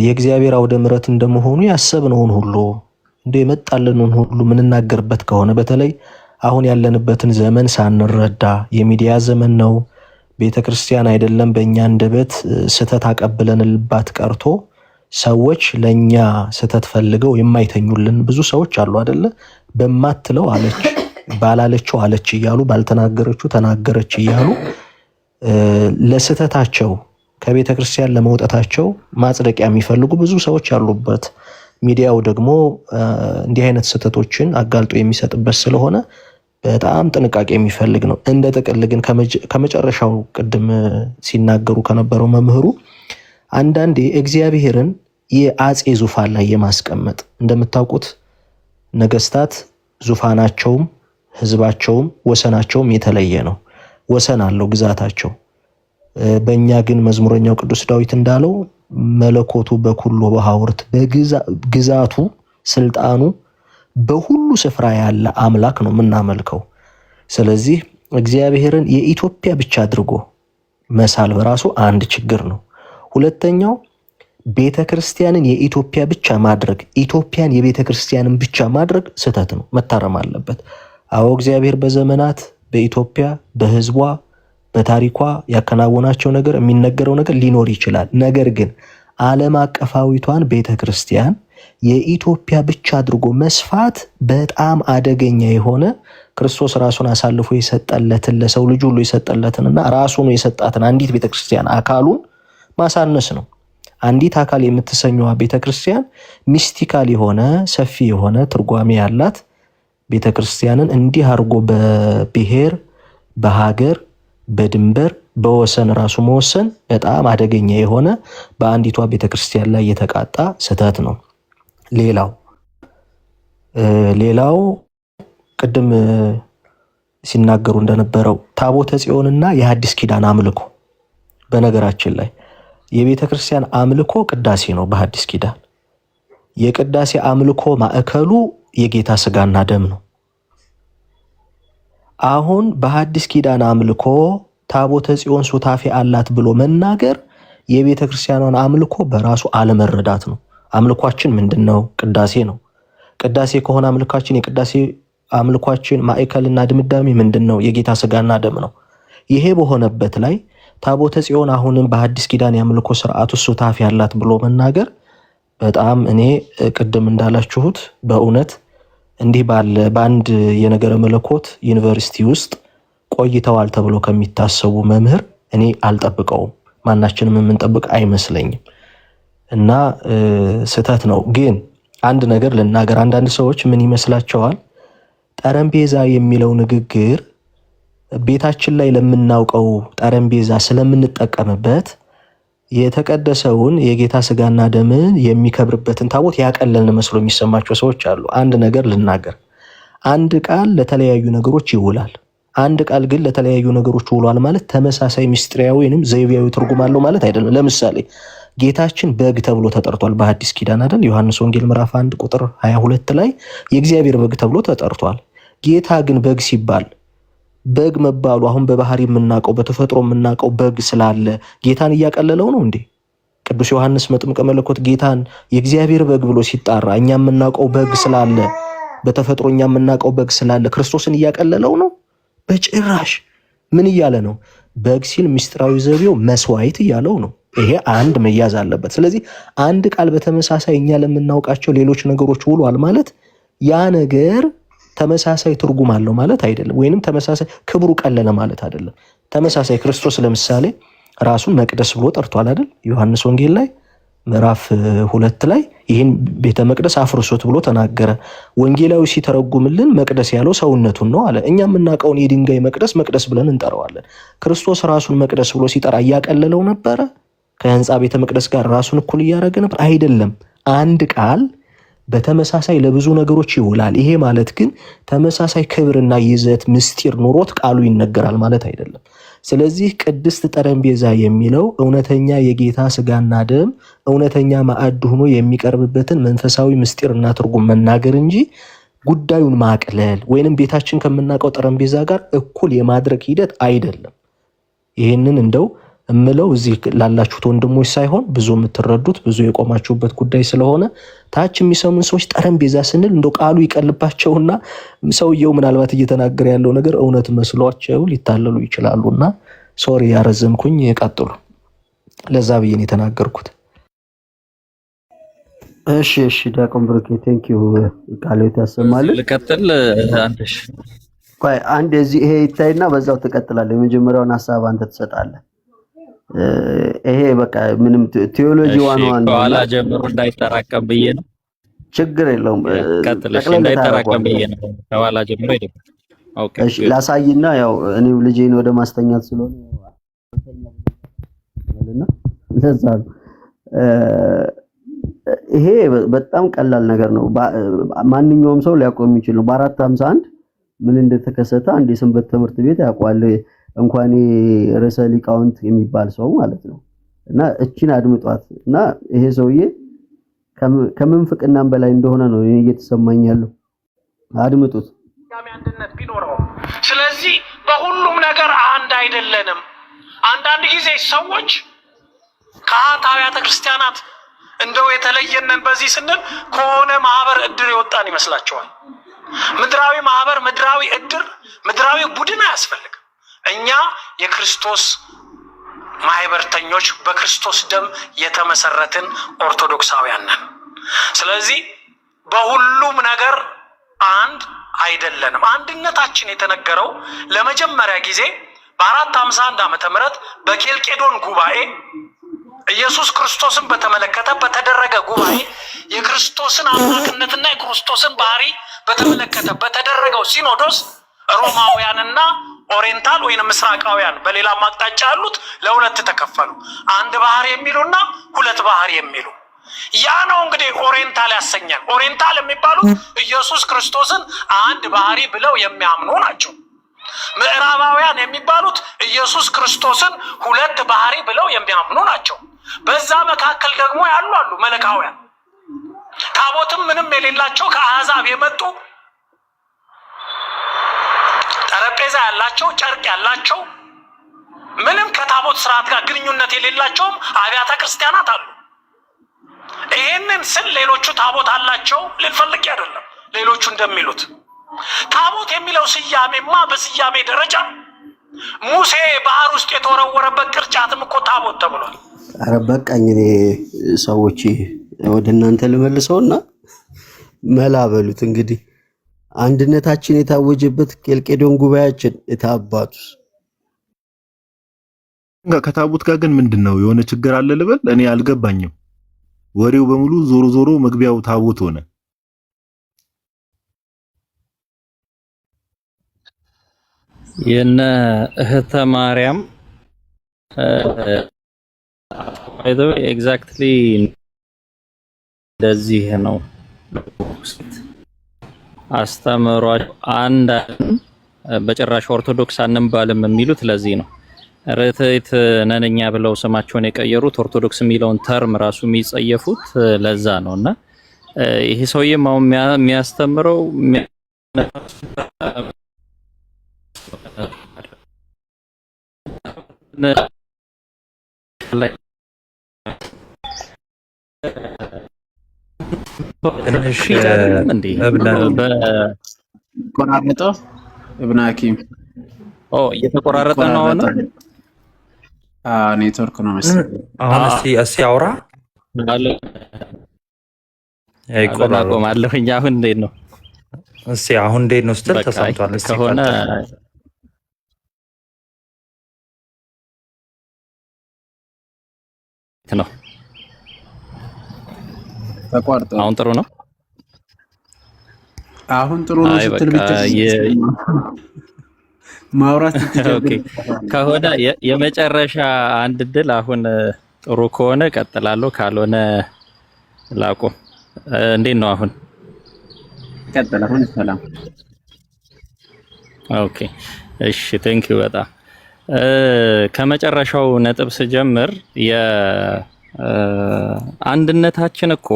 የእግዚአብሔር አውደ ምሕረት እንደመሆኑ ያሰብነውን ሁሉ እንደ የመጣልንን ሁሉ ምንናገርበት ከሆነ በተለይ አሁን ያለንበትን ዘመን ሳንረዳ የሚዲያ ዘመን ነው። ቤተክርስቲያን አይደለም በእኛ አንደበት ስተት አቀብለንልባት ቀርቶ ሰዎች ለኛ ስተት ፈልገው የማይተኙልን ብዙ ሰዎች አሉ አይደለ? በማትለው አለች ባላለችው አለች እያሉ ባልተናገረችው ተናገረች እያሉ ለስተታቸው ከቤተ ክርስቲያን ለመውጣታቸው ማጽደቂያ የሚፈልጉ ብዙ ሰዎች ያሉበት ሚዲያው ደግሞ እንዲህ አይነት ስተቶችን አጋልጦ የሚሰጥበት ስለሆነ በጣም ጥንቃቄ የሚፈልግ ነው። እንደ ጥቅል ግን ከመጨረሻው ቅድም ሲናገሩ ከነበረው መምህሩ አንዳንዴ እግዚአብሔርን የአጼ ዙፋን ላይ የማስቀመጥ እንደምታውቁት ነገስታት ዙፋናቸውም ህዝባቸውም ወሰናቸውም የተለየ ነው። ወሰን አለው ግዛታቸው። በእኛ ግን መዝሙረኛው ቅዱስ ዳዊት እንዳለው መለኮቱ በኩሉ በሐውርት በግዛቱ ስልጣኑ በሁሉ ስፍራ ያለ አምላክ ነው የምናመልከው። ስለዚህ እግዚአብሔርን የኢትዮጵያ ብቻ አድርጎ መሳል በራሱ አንድ ችግር ነው። ሁለተኛው ቤተክርስቲያንን የኢትዮጵያ ብቻ ማድረግ፣ ኢትዮጵያን የቤተክርስቲያንን ብቻ ማድረግ ስህተት ነው፣ መታረም አለበት። አዎ እግዚአብሔር በዘመናት በኢትዮጵያ በህዝቧ በታሪኳ ያከናወናቸው ነገር የሚነገረው ነገር ሊኖር ይችላል። ነገር ግን ዓለም አቀፋዊቷን ቤተክርስቲያን የኢትዮጵያ ብቻ አድርጎ መስፋት በጣም አደገኛ የሆነ ክርስቶስ ራሱን አሳልፎ የሰጠለትን ለሰው ልጅ ሁሉ የሰጠለትንና ራሱን የሰጣትን አንዲት ቤተክርስቲያን አካሉን ማሳነስ ነው። አንዲት አካል የምትሰኘዋ ቤተክርስቲያን ሚስቲካል የሆነ ሰፊ የሆነ ትርጓሜ ያላት ቤተክርስቲያንን እንዲህ አድርጎ በብሔር በሀገር በድንበር በወሰን ራሱ መወሰን በጣም አደገኛ የሆነ በአንዲቷ ቤተክርስቲያን ላይ የተቃጣ ስህተት ነው። ሌላው ቅድም ሲናገሩ እንደነበረው ታቦተ ጽዮንና የሐዲስ ኪዳን አምልኮ፣ በነገራችን ላይ የቤተ ክርስቲያን አምልኮ ቅዳሴ ነው። በሐዲስ ኪዳን የቅዳሴ አምልኮ ማዕከሉ የጌታ ስጋና ደም ነው። አሁን በሐዲስ ኪዳን አምልኮ ታቦተ ጽዮን ሱታፌ አላት ብሎ መናገር የቤተ ክርስቲያኗን አምልኮ በራሱ አለመረዳት ነው። አምልኳችን ምንድነው? ቅዳሴ ነው። ቅዳሴ ከሆነ የቅዳሴ አምልኳችን ማዕከልና ድምዳሜ ምንድነው? የጌታ ስጋና ደም ነው። ይሄ በሆነበት ላይ ታቦተ ጽዮን አሁንም በሐዲስ ኪዳን የአምልኮ ስርዓት ውስጥ ሱታፌ አላት ብሎ መናገር በጣም እኔ ቅድም እንዳላችሁት በእውነት እንዲህ ባለ በአንድ የነገረ መለኮት ዩኒቨርሲቲ ውስጥ ቆይተዋል ተብሎ ከሚታሰቡ መምህር እኔ አልጠብቀውም። ማናችንም የምንጠብቅ አይመስለኝም። እና ስህተት ነው። ግን አንድ ነገር ልናገር። አንዳንድ ሰዎች ምን ይመስላቸዋል? ጠረጴዛ የሚለው ንግግር ቤታችን ላይ ለምናውቀው ጠረጴዛ ስለምንጠቀምበት የተቀደሰውን የጌታ ስጋና ደምን የሚከብርበትን ታቦት ያቀለልን መስሎ የሚሰማቸው ሰዎች አሉ። አንድ ነገር ልናገር። አንድ ቃል ለተለያዩ ነገሮች ይውላል። አንድ ቃል ግን ለተለያዩ ነገሮች ውሏል ማለት ተመሳሳይ ምስጢራዊ ወይንም ዘይቤያዊ ትርጉም አለው ማለት አይደለም። ለምሳሌ ጌታችን በግ ተብሎ ተጠርቷል በሐዲስ ኪዳን አይደል? ዮሐንስ ወንጌል ምዕራፍ 1 ቁጥር 22 ላይ የእግዚአብሔር በግ ተብሎ ተጠርቷል። ጌታ ግን በግ ሲባል በግ መባሉ አሁን በባህሪ የምናውቀው በተፈጥሮ የምናውቀው በግ ስላለ ጌታን እያቀለለው ነው እንዴ? ቅዱስ ዮሐንስ መጥምቀ መለኮት ጌታን የእግዚአብሔር በግ ብሎ ሲጣራ እኛ የምናውቀው በግ ስላለ በተፈጥሮ እኛ የምናውቀው በግ ስላለ ክርስቶስን እያቀለለው ነው? በጭራሽ። ምን እያለ ነው? በግ ሲል ምስጢራዊ ዘይቤው መስዋዕት እያለው ነው። ይሄ አንድ መያዝ አለበት። ስለዚህ አንድ ቃል በተመሳሳይ እኛ ለምናውቃቸው ሌሎች ነገሮች ውሏል ማለት ያ ነገር ተመሳሳይ ትርጉም አለው ማለት አይደለም። ወይንም ተመሳሳይ ክብሩ ቀለለ ማለት አይደለም። ተመሳሳይ ክርስቶስ ለምሳሌ ራሱን መቅደስ ብሎ ጠርቷል አይደል? ዮሐንስ ወንጌል ላይ ምዕራፍ 2 ላይ ይህን ቤተ መቅደስ አፍርሶት ብሎ ተናገረ። ወንጌላዊ ሲተረጉምልን መቅደስ ያለው ሰውነቱን ነው አለ። እኛ የምናውቀውን የድንጋይ መቅደስ መቅደስ ብለን እንጠራዋለን። ክርስቶስ ራሱን መቅደስ ብሎ ሲጠራ እያቀለለው ነበረ? ከህንፃ ቤተ መቅደስ ጋር ራሱን እኩል እያደረገ ነበር? አይደለም። አንድ ቃል በተመሳሳይ ለብዙ ነገሮች ይውላል። ይሄ ማለት ግን ተመሳሳይ ክብርና ይዘት ምስጢር ኑሮት ቃሉ ይነገራል ማለት አይደለም። ስለዚህ ቅድስት ጠረጴዛ የሚለው እውነተኛ የጌታ ስጋና ደም እውነተኛ ማዕድ ሆኖ የሚቀርብበትን መንፈሳዊ ምስጢርና ትርጉም መናገር እንጂ ጉዳዩን ማቅለል ወይንም ቤታችን ከምናውቀው ጠረጴዛ ጋር እኩል የማድረግ ሂደት አይደለም። ይህንን እንደው እምለው እዚህ ላላችሁት ወንድሞች ሳይሆን ብዙ የምትረዱት ብዙ የቆማችሁበት ጉዳይ ስለሆነ ታች የሚሰሙን ሰዎች ጠረጴዛ ስንል እንደው ቃሉ ይቀልባቸውና ሰውየው ምናልባት እየተናገረ ያለው ነገር እውነት መስሏቸው ሊታለሉ ይችላሉና ሶሪ ያረዘምኩኝ፣ ቀጥሉ። ለዛ ብዬ ነው የተናገርኩት። እሺ ዲያቆን ብሩኬ ቴንክ ዩ ቃልዎት ያሰማልን። ልቀጥል አንተሽ ቆይ አንድ እዚህ ይሄ ይታይና በዛው ትቀጥላለህ። የመጀመሪያውን ሐሳብ አንተ ትሰጣለህ። ይሄ በቃ ምንም ቴዎሎጂ ዋናውን ከኋላ ጀምሮ እንዳይጠራቀም ብዬ ነው። ችግር የለውም። ቀጥለሽ እንዳይጠራቀም ብዬ ነው። ከኋላ ጀምሮ ይደግ። ኦኬ እሺ ላሳይና ያው እኔም ልጄን ወደ ማስተኛት ስለሆነ ለዛ ይሄ በጣም ቀላል ነገር ነው። ማንኛውም ሰው ሊያውቀው የሚችል ነው። በ451 ምን እንደተከሰተ አንድ የሰንበት ትምህርት ቤት ያውቀዋል። እንኳን ርዕሰ ሊቃውንት የሚባል ሰው ማለት ነው። እና እቺን አድምጧት እና ይሄ ሰውዬ ከምንፍቅናም በላይ እንደሆነ ነው እኔ እየተሰማኝ ያለው። አድምጡት። አንድነት ቢኖረው። ስለዚህ በሁሉም ነገር አንድ አይደለንም። አንዳንድ ጊዜ ሰዎች ከአት አብያተ ክርስቲያናት እንደው የተለየነን በዚህ ስንል ከሆነ ማህበር እድር የወጣን ይመስላቸዋል። ምድራዊ ማህበር፣ ምድራዊ እድር፣ ምድራዊ ቡድን አያስፈልግም። እኛ የክርስቶስ ማህበርተኞች በክርስቶስ ደም የተመሰረትን ኦርቶዶክሳውያን ነን። ስለዚህ በሁሉም ነገር አንድ አይደለንም። አንድነታችን የተነገረው ለመጀመሪያ ጊዜ በ451 ዓመተ ምህረት በኬልቄዶን ጉባኤ ኢየሱስ ክርስቶስን በተመለከተ በተደረገ ጉባኤ የክርስቶስን አምላክነትና የክርስቶስን ባህሪ በተመለከተ በተደረገው ሲኖዶስ ሮማውያንና ኦሪየንታል ወይም ምስራቃውያን በሌላ አቅጣጫ ያሉት ለሁለት ተከፈሉ። አንድ ባህሪ የሚሉና ሁለት ባህሪ የሚሉ። ያ ነው እንግዲህ ኦሪየንታል ያሰኛል። ኦሪየንታል የሚባሉት ኢየሱስ ክርስቶስን አንድ ባህሪ ብለው የሚያምኑ ናቸው። ምዕራባውያን የሚባሉት ኢየሱስ ክርስቶስን ሁለት ባህሪ ብለው የሚያምኑ ናቸው። በዛ መካከል ደግሞ ያሉ አሉ መለካውያን፣ ታቦትም ምንም የሌላቸው ከአሕዛብ የመጡ ጠረጴዛ ያላቸው ጨርቅ ያላቸው ምንም ከታቦት ስርዓት ጋር ግንኙነት የሌላቸውም አብያተ ክርስቲያናት አሉ። ይሄንን ስል ሌሎቹ ታቦት አላቸው ልንፈልግ አይደለም። ሌሎቹ እንደሚሉት ታቦት የሚለው ስያሜማ በስያሜ ደረጃ ሙሴ ባህር ውስጥ የተወረወረበት ቅርጫትም እኮ ታቦት ተብሏል። ኧረ በቃኝ። እኔ ሰዎች ወደ እናንተ ልመልሰውና መላ በሉት እንግዲህ አንድነታችን የታወጀበት ኬልቄዶን ጉባኤያችን የታባቱስ ከታቦት ጋር ግን ምንድነው የሆነ ችግር አለ ልበል? እኔ አልገባኝም። ወሬው በሙሉ ዞሮ ዞሮ መግቢያው ታቦት ሆነ። የነ እህተ ማርያም አይደው ኤግዛክትሊ እንደዚህ ነው አስተምሯቸው። አንድ በጭራሽ ኦርቶዶክስ አንባልም የሚሉት ለዚህ ነው። ርትዕት ነንኛ ብለው ስማቸውን የቀየሩት ኦርቶዶክስ የሚለውን ተርም ራሱ የሚጸየፉት ለዛ ነው። እና ይሄ ሰውዬም አሁን የሚያስተምረው ቆራረጠው እብነ ሐኪም እየተቆራረጠ ነው አሁን። ኔትወርክ ነው መሰለኝ። አሁን እስቲ አውራ አቆማለሁኝ። አሁን እንዴት ነው? እስቲ አሁን እንዴት ነው ስትል ተሰምቷል። እስቲ ከሆነ ነው ተቋርጦ አሁን ጥሩ ነው። አሁን ጥሩ ነው ስትል ብቻ ማውራት ከሆነ የመጨረሻ አንድ ድል አሁን ጥሩ ከሆነ ቀጥላለሁ፣ ካልሆነ ላቆም። እንዴት ነው አሁን? ቀጥል። አሁን ሰላም። ኦኬ እሺ፣ ቴንክ ዩ በጣም ከመጨረሻው ነጥብ ስጀምር የአንድነታችን እኮ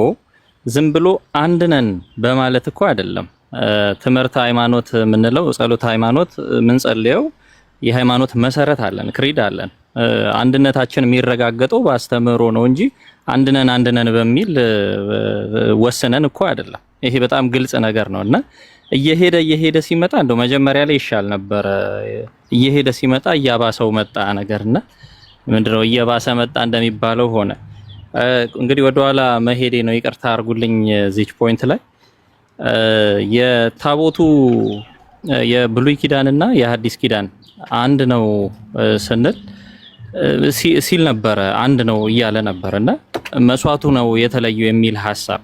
ዝም ብሎ አንድ ነን በማለት እኮ አይደለም። ትምህርት ሃይማኖት የምንለው ጸሎት ሃይማኖት የምንጸልየው የሃይማኖት መሰረት አለን፣ ክሪድ አለን። አንድነታችን የሚረጋገጠው በአስተምህሮ ነው እንጂ አንድ ነን በሚል ወስነን እኮ አይደለም። ይሄ በጣም ግልጽ ነገር ነው እና እየሄደ ሲመጣ እንደው መጀመሪያ ላይ ይሻል ነበረ። እየሄደ ሲመጣ እያባሰው መጣ ነገርና ምንድነው እየባሰ መጣ እንደሚባለው ሆነ። እንግዲህ ወደኋላ መሄዴ ነው፣ ይቅርታ አድርጉልኝ። እዚች ፖይንት ላይ የታቦቱ የብሉይ ኪዳንና የሐዲስ ኪዳን አንድ ነው ስንል ሲል ነበረ፣ አንድ ነው እያለ ነበርና መስዋዕቱ ነው የተለየው የሚል ሐሳብ።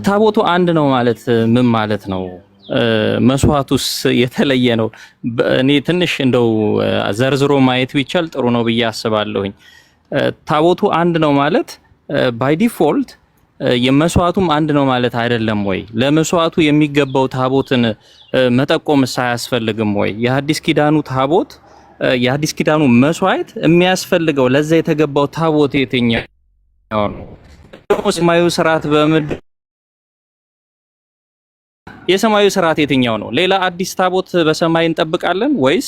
ታቦቱ አንድ ነው ማለት ምን ማለት ነው? መስዋዕቱስ የተለየ ነው? እኔ ትንሽ እንደው ዘርዝሮ ማየት ቢቻል ጥሩ ነው ብዬ አስባለሁኝ። ታቦቱ አንድ ነው ማለት ባይ ዲፎልት የመስዋዕቱም አንድ ነው ማለት አይደለም ወይ? ለመስዋዕቱ የሚገባው ታቦትን መጠቆምስ አያስፈልግም ወይ? የሐዲስ ኪዳኑ ታቦት የሐዲስ ኪዳኑ መስዋዕት የሚያስፈልገው ለዛ የተገባው ታቦት የትኛው ነው? ሰማያዊ ስርዓት በምድር የሰማያዊ ስርዓት የትኛው ነው? ሌላ አዲስ ታቦት በሰማይ እንጠብቃለን ወይስ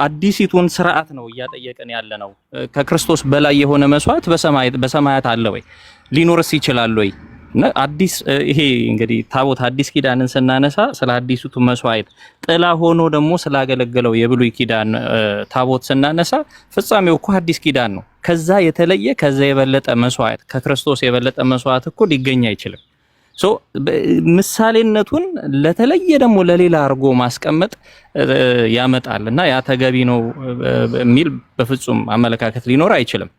አዲሲቱን ስርዓት ነው እያጠየቀን ያለ ነው? ከክርስቶስ በላይ የሆነ መስዋዕት በሰማያት አለ ወይ? ሊኖርስ ይችላል ወይ? እና አዲስ ይሄ እንግዲህ ታቦት አዲስ ኪዳንን ስናነሳ ስለ አዲሱቱ መስዋዕት ጥላ ሆኖ ደግሞ ስላገለገለው የብሉይ ኪዳን ታቦት ስናነሳ ፍጻሜው እኮ አዲስ ኪዳን ነው። ከዛ የተለየ ከዛ የበለጠ መስዋዕት ከክርስቶስ የበለጠ መስዋዕት እኮ ሊገኝ አይችልም። ሶ ምሳሌነቱን ለተለየ ደግሞ ለሌላ አርጎ ማስቀመጥ ያመጣልና ያ ተገቢ ነው የሚል በፍጹም አመለካከት ሊኖር አይችልም።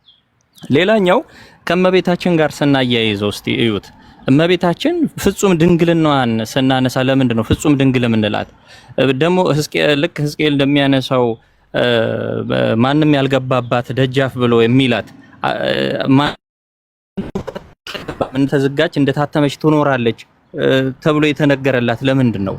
ሌላኛው ከእመቤታችን ጋር ስናያይዘው እስቲ እዩት። እመቤታችን ፍጹም ድንግልናዋን ስናነሳ ለምንድን ነው ፍጹም ድንግል የምንላት? ደግሞ ልክ ሕዝቅኤል እንደሚያነሳው ማንም ያልገባባት ደጃፍ ብሎ የሚላት ምን ተዘጋች እንደታተመች ትኖራለች ተብሎ የተነገረላት ለምንድን ነው?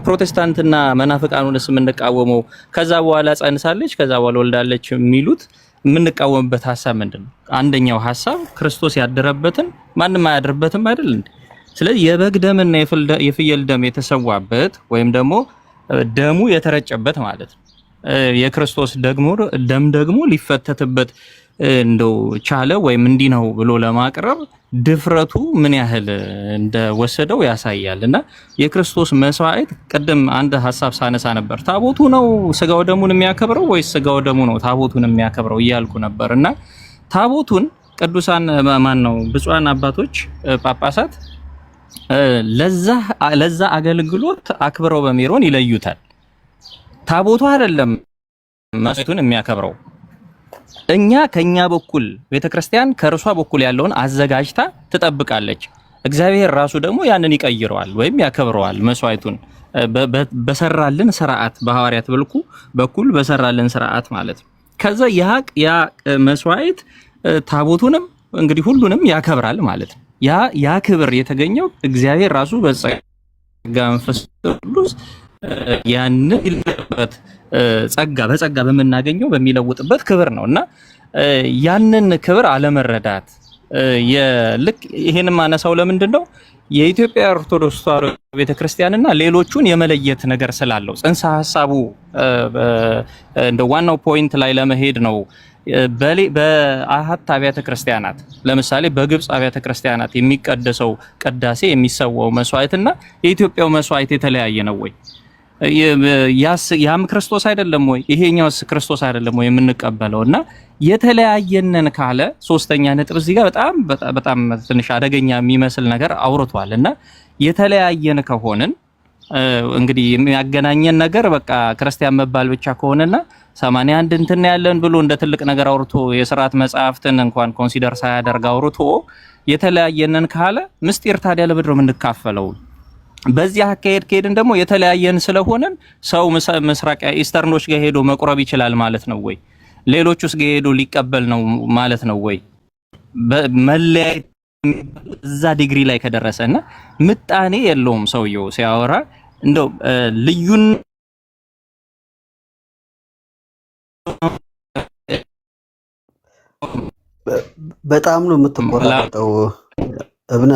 ፕሮቴስታንትና መናፍቃኑንስ የምንቃወመው ከዛ በኋላ ጸንሳለች ከዛ በኋላ ወልዳለች የሚሉት የምንቃወምበት ሐሳብ ምንድን ነው? አንደኛው ሐሳብ ክርስቶስ ያደረበትን ማንም አያድርበትም አይደል እንዴ? ስለዚህ የበግ ደምና የፍየል ደም የተሰዋበት ወይም ደግሞ ደሙ የተረጨበት ማለት ነው። የክርስቶስ ደም ደግሞ ሊፈተትበት እንደው ቻለ ወይም እንዲህ ነው ብሎ ለማቅረብ ድፍረቱ ምን ያህል እንደወሰደው ያሳያል። እና የክርስቶስ መስዋዕት ቅድም አንድ ሐሳብ ሳነሳ ነበር። ታቦቱ ነው ስጋው ደሙን የሚያከብረው ወይስ ስጋው ደሙ ነው ታቦቱን የሚያከብረው እያልኩ ነበር። እና ታቦቱን ቅዱሳን ማን ነው ብፁዓን አባቶች ጳጳሳት ለዛ አገልግሎት አክብረው በሜሮን ይለዩታል። ታቦቱ አይደለም መስዋዕቱን የሚያከብረው። እኛ ከኛ በኩል ቤተክርስቲያን ከርሷ በኩል ያለውን አዘጋጅታ ትጠብቃለች። እግዚአብሔር ራሱ ደግሞ ያንን ይቀይረዋል ወይም ያከብረዋል። መስዋዕቱን በሰራልን ስርዓት በሐዋርያት በኩል በሰራልን ስርዓት ማለት ነው። ከዛ ያ መስዋዕት ታቦቱንም እንግዲህ ሁሉንም ያከብራል ማለት ነው። ያ ክብር የተገኘው እግዚአብሔር ራሱ በጸጋ መንፈስ ቅዱስ ያንን ይልበት በጸጋ በምናገኘው በሚለውጥበት ክብር ነው። እና ያንን ክብር አለመረዳት ልክ ይሄንን ማነሳው ለምንድን ነው? የኢትዮጵያ ኦርቶዶክስ ተዋሕዶ ቤተክርስቲያንና ሌሎቹን የመለየት ነገር ስላለው ጽንሰ ሐሳቡ እንደ ዋናው ፖይንት ላይ ለመሄድ ነው። በአሃት አብያተ ክርስቲያናት ለምሳሌ በግብጽ አብያተ ክርስቲያናት የሚቀደሰው ቅዳሴ የሚሰዋው መስዋዕትና የኢትዮጵያው መስዋዕት የተለያየ ነው ወይ? ያም ክርስቶስ አይደለም ወይ? ይሄኛውስ ክርስቶስ አይደለም ወይ የምንቀበለው? እና የተለያየነን ካለ ሶስተኛ ነጥብ እዚህ ጋር በጣም ትንሽ አደገኛ የሚመስል ነገር አውርቷል። እና የተለያየን ከሆንን እንግዲህ የሚያገናኘን ነገር በቃ ክርስቲያን መባል ብቻ ከሆነና 81 እንትን ያለን ብሎ እንደ ትልቅ ነገር አውርቶ የሥርዓት መጽሐፍትን እንኳን ኮንሲደር ሳያደርግ አውርቶ የተለያየነን ካለ ምስጢር ታዲያ ለምንድን ነው የምንካፈለው? በዚህ አካሄድ ከሄድን ደግሞ የተለያየን ስለሆነን ሰው ምስራቅ ኢስተርኖች ጋር ሄዶ መቁረብ ይችላል ማለት ነው ወይ? ሌሎቹስ ጋር ሄዶ ሊቀበል ነው ማለት ነው ወይ? መለያየት እዛ ዲግሪ ላይ ከደረሰና ምጣኔ የለውም ሰውየው ሲያወራ እንደው ልዩን በጣም ነው የምትቆራረጠው እብነ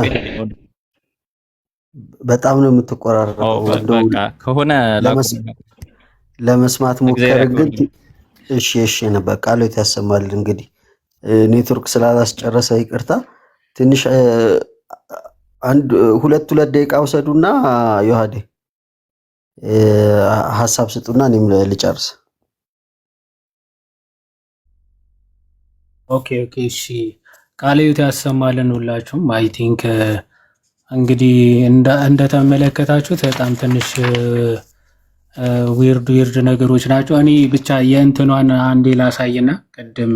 በጣም ነው የምትቆራረጠው። በቃ ከሆነ ለመስማት ሞከረ ግን እሺ ነበር ቃሎት ያሰማል። እንግዲህ ኔትወርክ ስላላስጨረሰ ይቅርታ። ትንሽ ሁለት ደቂቃ ውሰዱና ዮሐዴ ሐሳብ ስጡና እኔም ልጨርስ። ኦኬ እሺ ቃሎት ያሰማልን ሁላችሁም። አይ ቲንክ እንግዲህ እንደተመለከታችሁት በጣም ትንሽ ዊርድ ነገሮች ናቸው። እኔ ብቻ የእንትኗን አንዴ ላሳይና ቅድም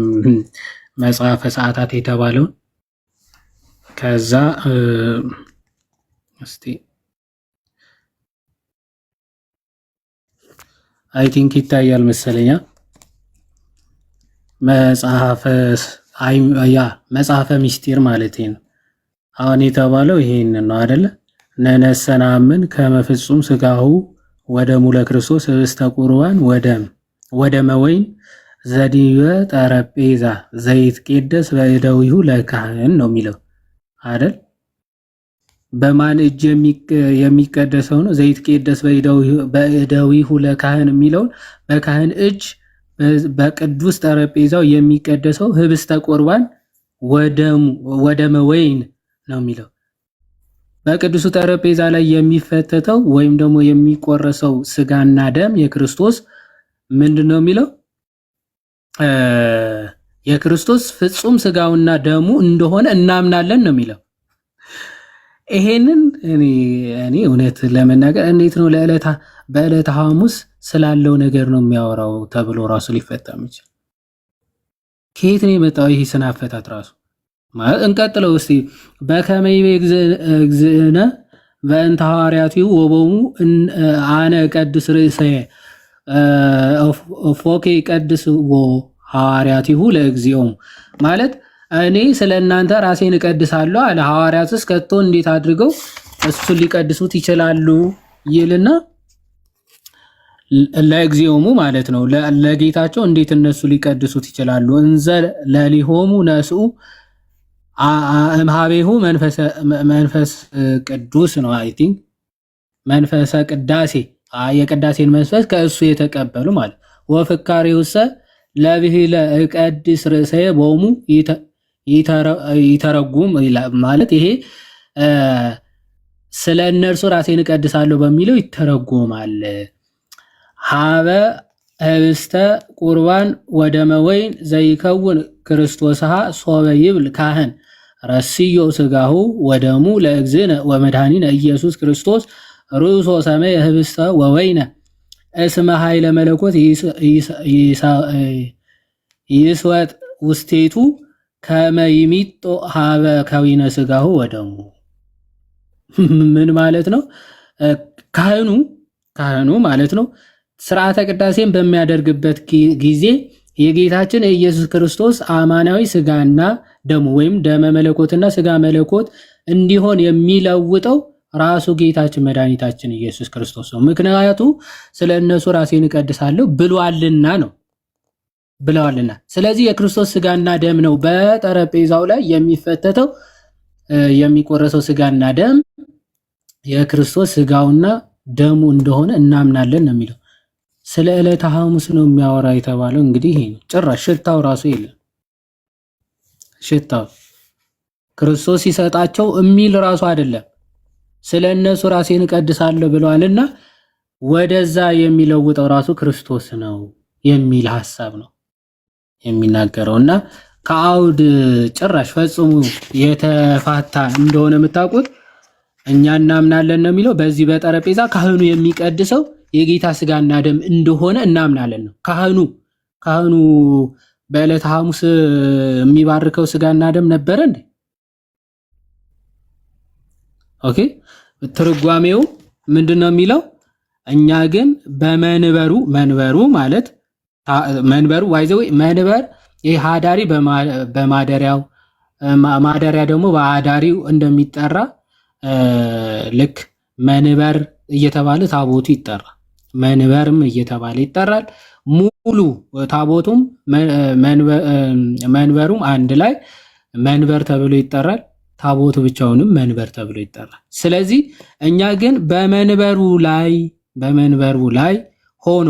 መጽሐፈ ሰዓታት የተባለውን ከዛ እስቲ አይ ቲንክ ይታያል መሰለኛ መጽሐፈ ምስጢር ማለት ነው። አሁን የተባለው ይሄን ነው አይደለ? ነነሰናምን ከመፍጹም ስጋሁ ወደሙ ለክርስቶስ ህብስተ ቁርባን ወደመ ወይን ዘዲበ ጠረጴዛ ዘይትቄደስ በእደዊሁ ለካህን ነው የሚለው አይደል? በማን እጅ የሚቀደሰው ነው? ዘይትቄደስ በእደዊሁ ለካህን የሚለውን በካህን እጅ በቅዱስ ጠረጴዛው የሚቀደሰው ህብስተ ቁርባን ወደመ ወይን ነው የሚለው። በቅዱሱ ጠረጴዛ ላይ የሚፈተተው ወይም ደግሞ የሚቆረሰው ስጋና ደም የክርስቶስ ምንድነው የሚለው የክርስቶስ ፍጹም ስጋውና ደሙ እንደሆነ እናምናለን ነው የሚለው። ይሄንን እኔ እውነት ለመናገር እንዴት ነው በዕለተ ሐሙስ ስላለው ነገር ነው የሚያወራው ተብሎ ራሱ ሊፈታም ይችላል። ከየት ነው የመጣው ይሄ ስነ አፈታት ራሱ? ማለት እንቀጥለው እስቲ በከመይ እግዚእነ በእንተ ሐዋርያቲሁ ወቦሙ አነ ቀድስ ርእሰየ ፎኬ ቀድስ ሐዋርያቲሁ ለእግዚኦም ማለት እኔ ስለእናንተ ራሴን እቀድሳለሁ አለ። ሐዋርያትስ ከቶ እንዴት አድርገው እሱን ሊቀድሱት ይችላሉ ይልና ለእግዚኦሙ ማለት ነው ለጌታቸው እንዴት እነሱ ሊቀድሱት ይችላሉ? እንዘ ለሊሆሙ ነስኡ እምሃቤሁ መንፈስ ቅዱስ ነው። አይ ቲንክ መንፈሰ ቅዳሴ የቅዳሴን መንፈስ ከእሱ የተቀበሉ ማለት ወፍካሬውሰ ለብሂለ እቀድስ ርእሰየ ቦሙ ይተረጉም ማለት ይሄ ስለ እነርሱ ራሴን እቀድሳለሁ በሚለው ይተረጎማል። ሀበ ህብስተ ቁርባን ወደመ ወይን ዘይከውን ክርስቶስሃ ሶበ ይብል ካህን ረስዮ ስጋሁ ወደሙ ለእግዝእነ ወመድኃኒነ ኢየሱስ ክርስቶስ ርእሶ ሰማይ ህብስተ ወወይነ እስመ ኃይለ መለኮት ይስወጥ ውስቴቱ ከመ ይሚጦ ሀበ ከዊነ ስጋሁ ወደሙ። ምን ማለት ነው? ካህኑ ማለት ነው ስርዓተ ቅዳሴን በሚያደርግበት ጊዜ የጌታችን የኢየሱስ ክርስቶስ አማናዊ ስጋና ደሙ ወይም ደመ መለኮትና ስጋ መለኮት እንዲሆን የሚለውጠው ራሱ ጌታችን መድኃኒታችን ኢየሱስ ክርስቶስ ነው። ምክንያቱ ስለ እነሱ ራሴን እቀድሳለሁ ብለዋልና። ስለዚህ የክርስቶስ ስጋና ደም ነው በጠረጴዛው ላይ የሚፈተተው። የሚቆረሰው ስጋና ደም የክርስቶስ ስጋውና ደሙ እንደሆነ እናምናለን ነው የሚለው። ስለ ዕለተ ሐሙስ ነው የሚያወራ የተባለው። እንግዲህ ይሄ ነው። ጭራሽ ሽታው ራሱ የለም። ሽታው ክርስቶስ ሲሰጣቸው የሚል ራሱ አይደለም። ስለ እነሱ ራሴን እቀድሳለሁ ብለዋልና ወደዛ የሚለውጠው ራሱ ክርስቶስ ነው የሚል ሐሳብ ነው የሚናገረውና ከአውድ ጭራሽ ፈጽሞ የተፋታ እንደሆነ የምታውቁት እኛ እናምናለን ነው የሚለው። በዚህ በጠረጴዛ ካህኑ የሚቀድሰው የጌታ ስጋና ደም እንደሆነ እናምናለን ነው። ካህኑ በዕለተ ሐሙስ የሚባርከው ስጋና ደም ነበረ እንዴ? ኦኬ ትርጓሜው ምንድነው የሚለው? እኛ ግን መንበሩ ማለት መንበሩ ዋይዘው መንበር ይሄ ሃዳሪ በማደሪያው ማደሪያ ደግሞ በአዳሪው እንደሚጠራ ልክ መንበር እየተባለ ታቦቱ ይጠራል። መንበርም እየተባለ ይጠራል። ሙሉ ታቦቱም መንበሩም አንድ ላይ መንበር ተብሎ ይጠራል። ታቦቱ ብቻውንም መንበር ተብሎ ይጠራል። ስለዚህ እኛ ግን በመንበሩ ላይ ሆኖ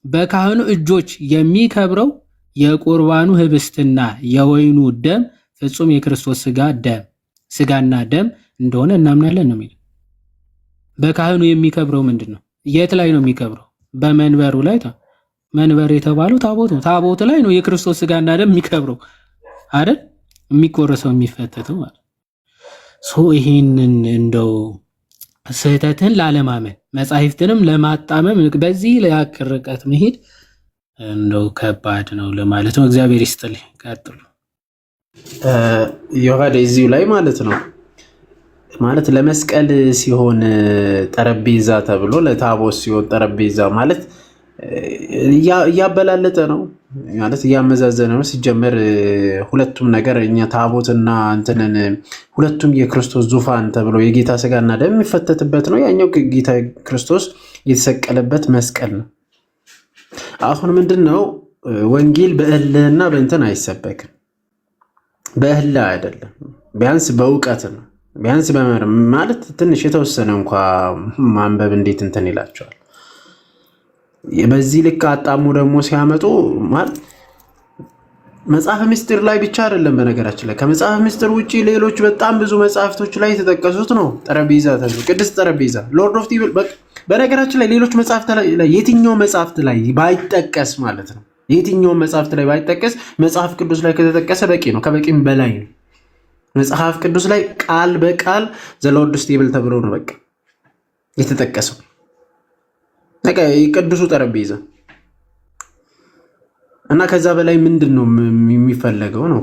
በካህኑ እጆች የሚከብረው የቁርባኑ ህብስትና የወይኑ ደም ፍጹም የክርስቶስ ስጋና ደም እንደሆነ እናምናለን ነው የሚለው። በካህኑ የሚከብረው ምንድን ነው? የት ላይ ነው የሚከብረው? በመንበሩ ላይ። መንበር የተባለው ታቦቱ ላይ ነው የክርስቶስ ስጋና ደም የሚከብረው አይደል? የሚቆረሰው የሚፈተተው ማለት ይህንን እንደው ስህተትን ላለማመን መጻሕፍትንም ለማጣመም በዚህ ያክል ርቀት መሄድ እንደው ከባድ ነው ለማለት ነው። እግዚአብሔር ይስጥልኝ። ቀጥሉ። ዮሐድ እዚሁ ላይ ማለት ነው ማለት ለመስቀል ሲሆን ጠረጴዛ ተብሎ ለታቦት ሲሆን ጠረጴዛ ማለት እያበላለጠ ነው ማለት እያመዛዘነ ነው። ሲጀመር ሁለቱም ነገር እኛ ታቦትና እንትንን ሁለቱም የክርስቶስ ዙፋን ተብሎ የጌታ ስጋና ደም የሚፈተትበት ነው። ያኛው ጌታ ክርስቶስ የተሰቀለበት መስቀል ነው። አሁን ምንድነው ወንጌል በእልህና በእንትን አይሰበክም። በእልህ አይደለም፣ ቢያንስ በእውቀት ነው። ቢያንስ ማለት ትንሽ የተወሰነ እንኳ ማንበብ እንዴት እንትን ይላቸዋል። በዚህ ልክ አጣሙ ደግሞ ሲያመጡ ማለት መጽሐፍ ምስጢር ላይ ብቻ አይደለም። በነገራችን ላይ ከመጽሐፍ ምስጢር ውጪ ሌሎች በጣም ብዙ መጽሐፍቶች ላይ የተጠቀሱት ነው። ጠረጴዛ ተብሎ ቅድስት ጠረጴዛ፣ ሎርድ ኦፍ ቲብል። በነገራችን ላይ ሌሎች መጽሐፍት ላይ የትኛው መጽሐፍት ላይ ባይጠቀስ ማለት ነው፣ የትኛው መጽሐፍት ላይ ባይጠቀስ መጽሐፍ ቅዱስ ላይ ከተጠቀሰ በቂ ነው፣ ከበቂም በላይ ነው። መጽሐፍ ቅዱስ ላይ ቃል በቃል ዘ ሎርድ ቴብል ተብሎ ነው በቃ የተጠቀሰው። በቃ የቅዱሱ ጠረጴዛ እና ከዛ በላይ ምንድን ነው የሚፈለገው ነው?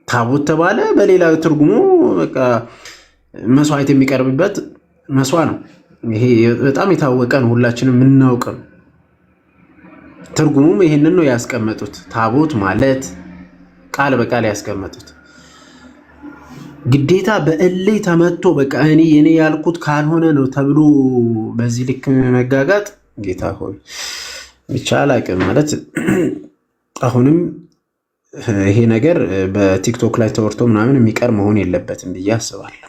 ታቦት ተባለ፣ በሌላ ትርጉሙ በቃ መስዋዕት የሚቀርብበት መስዋዕት ነው። ይሄ በጣም የታወቀ ነው፣ ሁላችንም የምናውቅ ነው። ትርጉሙም ይሄንን ነው ያስቀመጡት። ታቦት ማለት ቃል በቃል ያስቀመጡት። ግዴታ በእልህ ተመቶ በቃ እኔ የኔ ያልኩት ካልሆነ ነው ተብሎ በዚህ ልክ መጋጋጥ ጌታ ሆይ ብቻ አላቅም ማለት። አሁንም ይሄ ነገር በቲክቶክ ላይ ተወርቶ ምናምን የሚቀር መሆን የለበትም ብዬ አስባለሁ።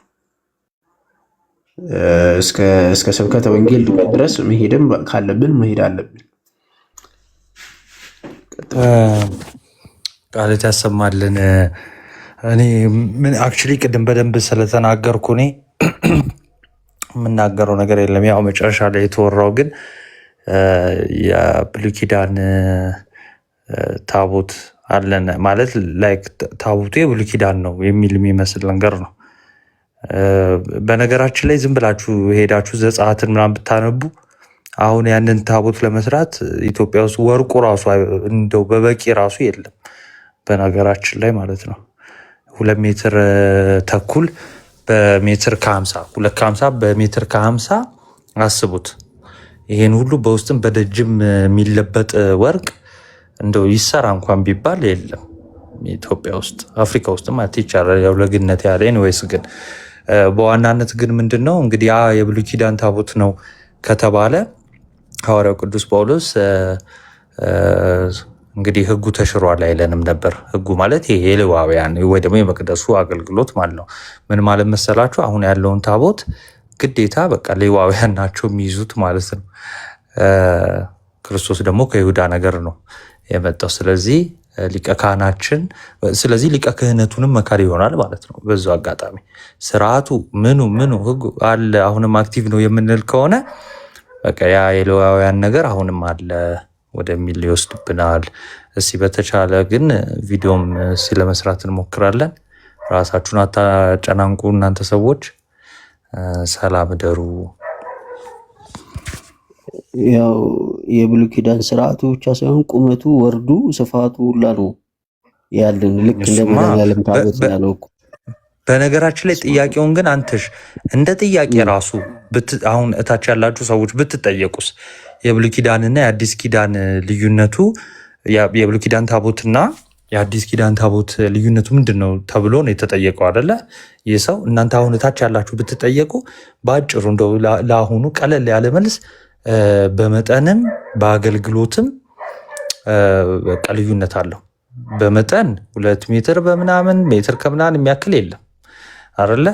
እስከ ስብከተ ወንጌል ድረስ መሄድም ካለብን መሄድ አለብን። ቃልት ያሰማልን። እኔ ምን አክቹሊ ቅድም በደንብ ስለተናገርኩ እኔ የምናገረው ነገር የለም። ያው መጨረሻ ላይ የተወራው ግን የብሉይ ኪዳን ታቦት አለን ማለት ላይክ ታቦቱ የብሉይ ኪዳን ነው የሚል የሚመስል ነገር ነው። በነገራችን ላይ ዝም ብላችሁ ሄዳችሁ ዘጸአትን ምናምን ብታነቡ አሁን ያንን ታቦት ለመስራት ኢትዮጵያ ውስጥ ወርቁ ራሱ እንደው በበቂ ራሱ የለም በነገራችን ላይ ማለት ነው። 2 ሜትር ተኩል በሜትር ከ50 2 ከ50 በሜትር ከ50 አስቡት። ይሄን ሁሉ በውስጥም በደጅም የሚለበጥ ወርቅ እንደው ይሰራ እንኳን ቢባል የለም ኢትዮጵያ ውስጥ፣ አፍሪካ ውስጥ ማለት ይቻላል። ያው ለግነት ያለኝ ወይስ ግን በዋናነት ግን ምንድነው እንግዲህ ያ የብሉይ ኪዳን ታቦት ነው ከተባለ ሐዋርያው ቅዱስ ጳውሎስ እንግዲህ ሕጉ ተሽሯል አይለንም ነበር። ሕጉ ማለት ይሄ የሌዋውያን ወይ ደግሞ የመቅደሱ አገልግሎት ማለት ነው። ምን ማለት መሰላችሁ? አሁን ያለውን ታቦት ግዴታ በቃ ሌዋውያን ናቸው የሚይዙት ማለት ነው። ክርስቶስ ደግሞ ከይሁዳ ነገር ነው የመጣው። ስለዚህ ሊቀ ካህናችን ስለዚህ ሊቀ ክህነቱንም መካሪ ይሆናል ማለት ነው። በዛው አጋጣሚ ስርዓቱ ምኑ ሕጉ አለ አሁንም አክቲቭ ነው የምንል ከሆነ በቃ ያ የሌዋውያን ነገር አሁንም አለ ወደሚል ይወስድብናል። እስቲ በተቻለ ግን ቪዲዮም ለመስራት እንሞክራለን። ራሳችሁን አታጨናንቁ እናንተ ሰዎች። ሰላም ደሩ። ያው የብሉይ ኪዳን ስርዓቱ ብቻ ሳይሆን ቁመቱ፣ ወርዱ፣ ስፋቱ ሁላ ነው ያለን ልክ እንደ መድኃኒዓለም ታቦት ያለው እኮ። በነገራችን ላይ ጥያቄውን ግን አንተሽ እንደ ጥያቄ ራሱ አሁን እታች ያላችሁ ሰዎች ብትጠየቁስ የብሉይ ኪዳንና የአዲስ ኪዳን ልዩነቱ የብሉይ ኪዳን ታቦትና የአዲስ ኪዳን ታቦት ልዩነቱ ምንድን ነው ተብሎ ነው የተጠየቀው አይደለ? ይህ ሰው እናንተ አሁን እታች ያላችሁ ብትጠየቁ በአጭሩ እንደው ለአሁኑ ቀለል ያለ መልስ በመጠንም በአገልግሎትም በቃ ልዩነት አለው። በመጠን 2 ሜትር በምናምን ሜትር ከምናምን የሚያክል የለም አይደለ?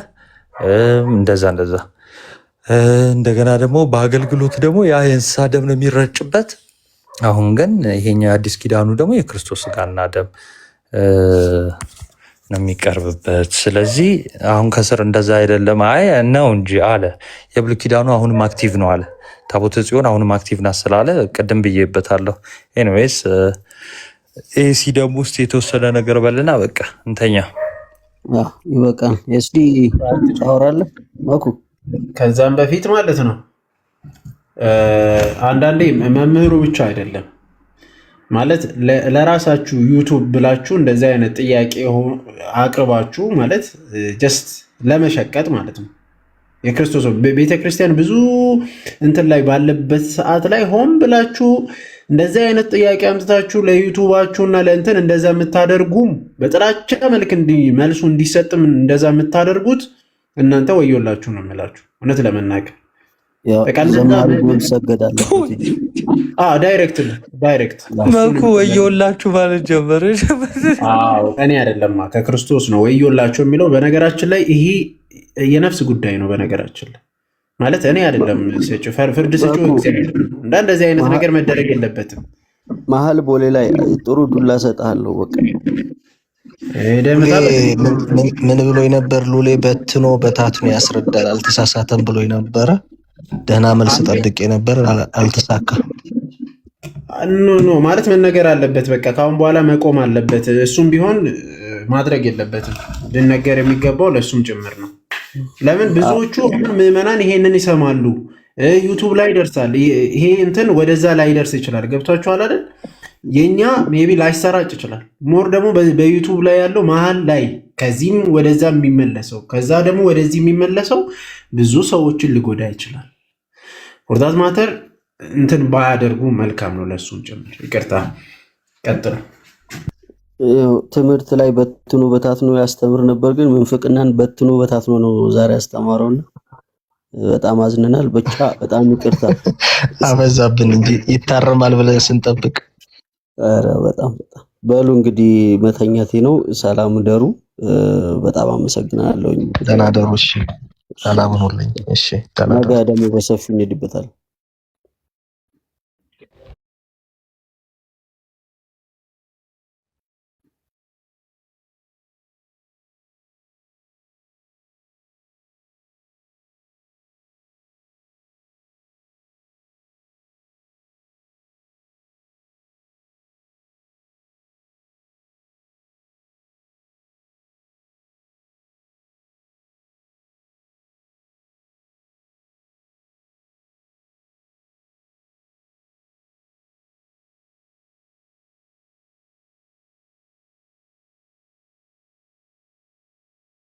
እንደዛ እንደገና ደግሞ በአገልግሎት ደግሞ ያ የእንስሳ ደም ነው የሚረጭበት። አሁን ግን ይሄኛው የአዲስ ኪዳኑ ደግሞ የክርስቶስ ስጋና ደም ነው የሚቀርብበት። ስለዚህ አሁን ከስር እንደዛ አይደለም አይ ነው እንጂ አለ። የብሉይ ኪዳኑ አሁንም አክቲቭ ነው አለ። ታቦተ ጽዮን አሁንም አክቲቭ ናት ስላለ ቅድም ብዬበታለሁ። ኤኒዌይስ ኤሲ ደግሞ ውስጥ የተወሰነ ነገር በልና በቃ እንተኛ። ይበቃል። ኤስዲ ታወራለህ ማኩ። ከዛም በፊት ማለት ነው አንዳንዴ መምህሩ ብቻ አይደለም ማለት ለራሳችሁ ዩቱብ ብላችሁ እንደዚህ አይነት ጥያቄ አቅርባችሁ ማለት ጀስት ለመሸቀጥ ማለት ነው። የክርስቶስ ቤተክርስቲያን ብዙ እንትን ላይ ባለበት ሰዓት ላይ ሆን ብላችሁ እንደዚህ አይነት ጥያቄ አምጥታችሁ ለዩቱባችሁና ለእንትን እንደዛ የምታደርጉም በጥላቻ መልክ መልሱ እንዲሰጥም እንደዛ የምታደርጉት እናንተ ወዮላችሁ ነው የምላችሁ። እውነት ለመናገር ዳይሬክት መኩ ወዮላችሁ ማለት ጀመረ። እኔ አይደለማ ከክርስቶስ ነው ወዮላችሁ የሚለው። በነገራችን ላይ ይሄ የነፍስ ጉዳይ ነው። በነገራችን ላይ ማለት እኔ አይደለም ፍርድ ስጩ እግዚአብሔር። እንደዚህ አይነት ነገር መደረግ የለበትም። መሀል ቦሌ ላይ ጥሩ ዱላ ሰጣለሁ። በቃ ምን ብሎ ነበር? ሉሌ በትኖ በታትኖ ያስረዳል አልተሳሳተም ብሎ ነበረ። ደህና መልስ ጠብቄ ነበር፣ አልተሳካም። ኖ ማለት መነገር አለበት። በቃ ካሁን በኋላ መቆም አለበት። እሱም ቢሆን ማድረግ የለበትም። ልነገር የሚገባው ለእሱም ጭምር ነው። ለምን ብዙዎቹ ምዕመናን ይሄንን ይሰማሉ፣ ዩቱብ ላይ ይደርሳል። ይሄ እንትን ወደዛ ላይ ይደርስ ይችላል። ገብቷችኋል አይደል? የኛ ሜቢ ላይሰራጭ ይችላል። ሞር ደግሞ በዩቱብ ላይ ያለው መሀል ላይ ከዚህም ወደዛ የሚመለሰው ከዛ ደግሞ ወደዚህ የሚመለሰው ብዙ ሰዎችን ሊጎዳ ይችላል። ፎርዛት ማተር እንትን ባያደርጉ መልካም ነው፣ ለሱም ጭምር። ይቅርታ ቀጥሉ። ትምህርት ላይ በትኖ በታትኖ ያስተምር ነበር፣ ግን ምንፍቅናን በትኖ በታትኖ ነው ዛሬ ያስተማረውና በጣም አዝነናል። ብቻ በጣም ይቅርታ አበዛብን እንጂ ይታረማል ብለን ስንጠብቅ። ኧረ በጣም በሉ እንግዲህ መተኛቴ ነው። ሰላም ደሩ። በጣም አመሰግናለሁ። ደህና ደሩ። እሺ ሰላም ሁኑልኝ። እሺ ነገ ደግሞ በሰፊው እንሄድበታለን።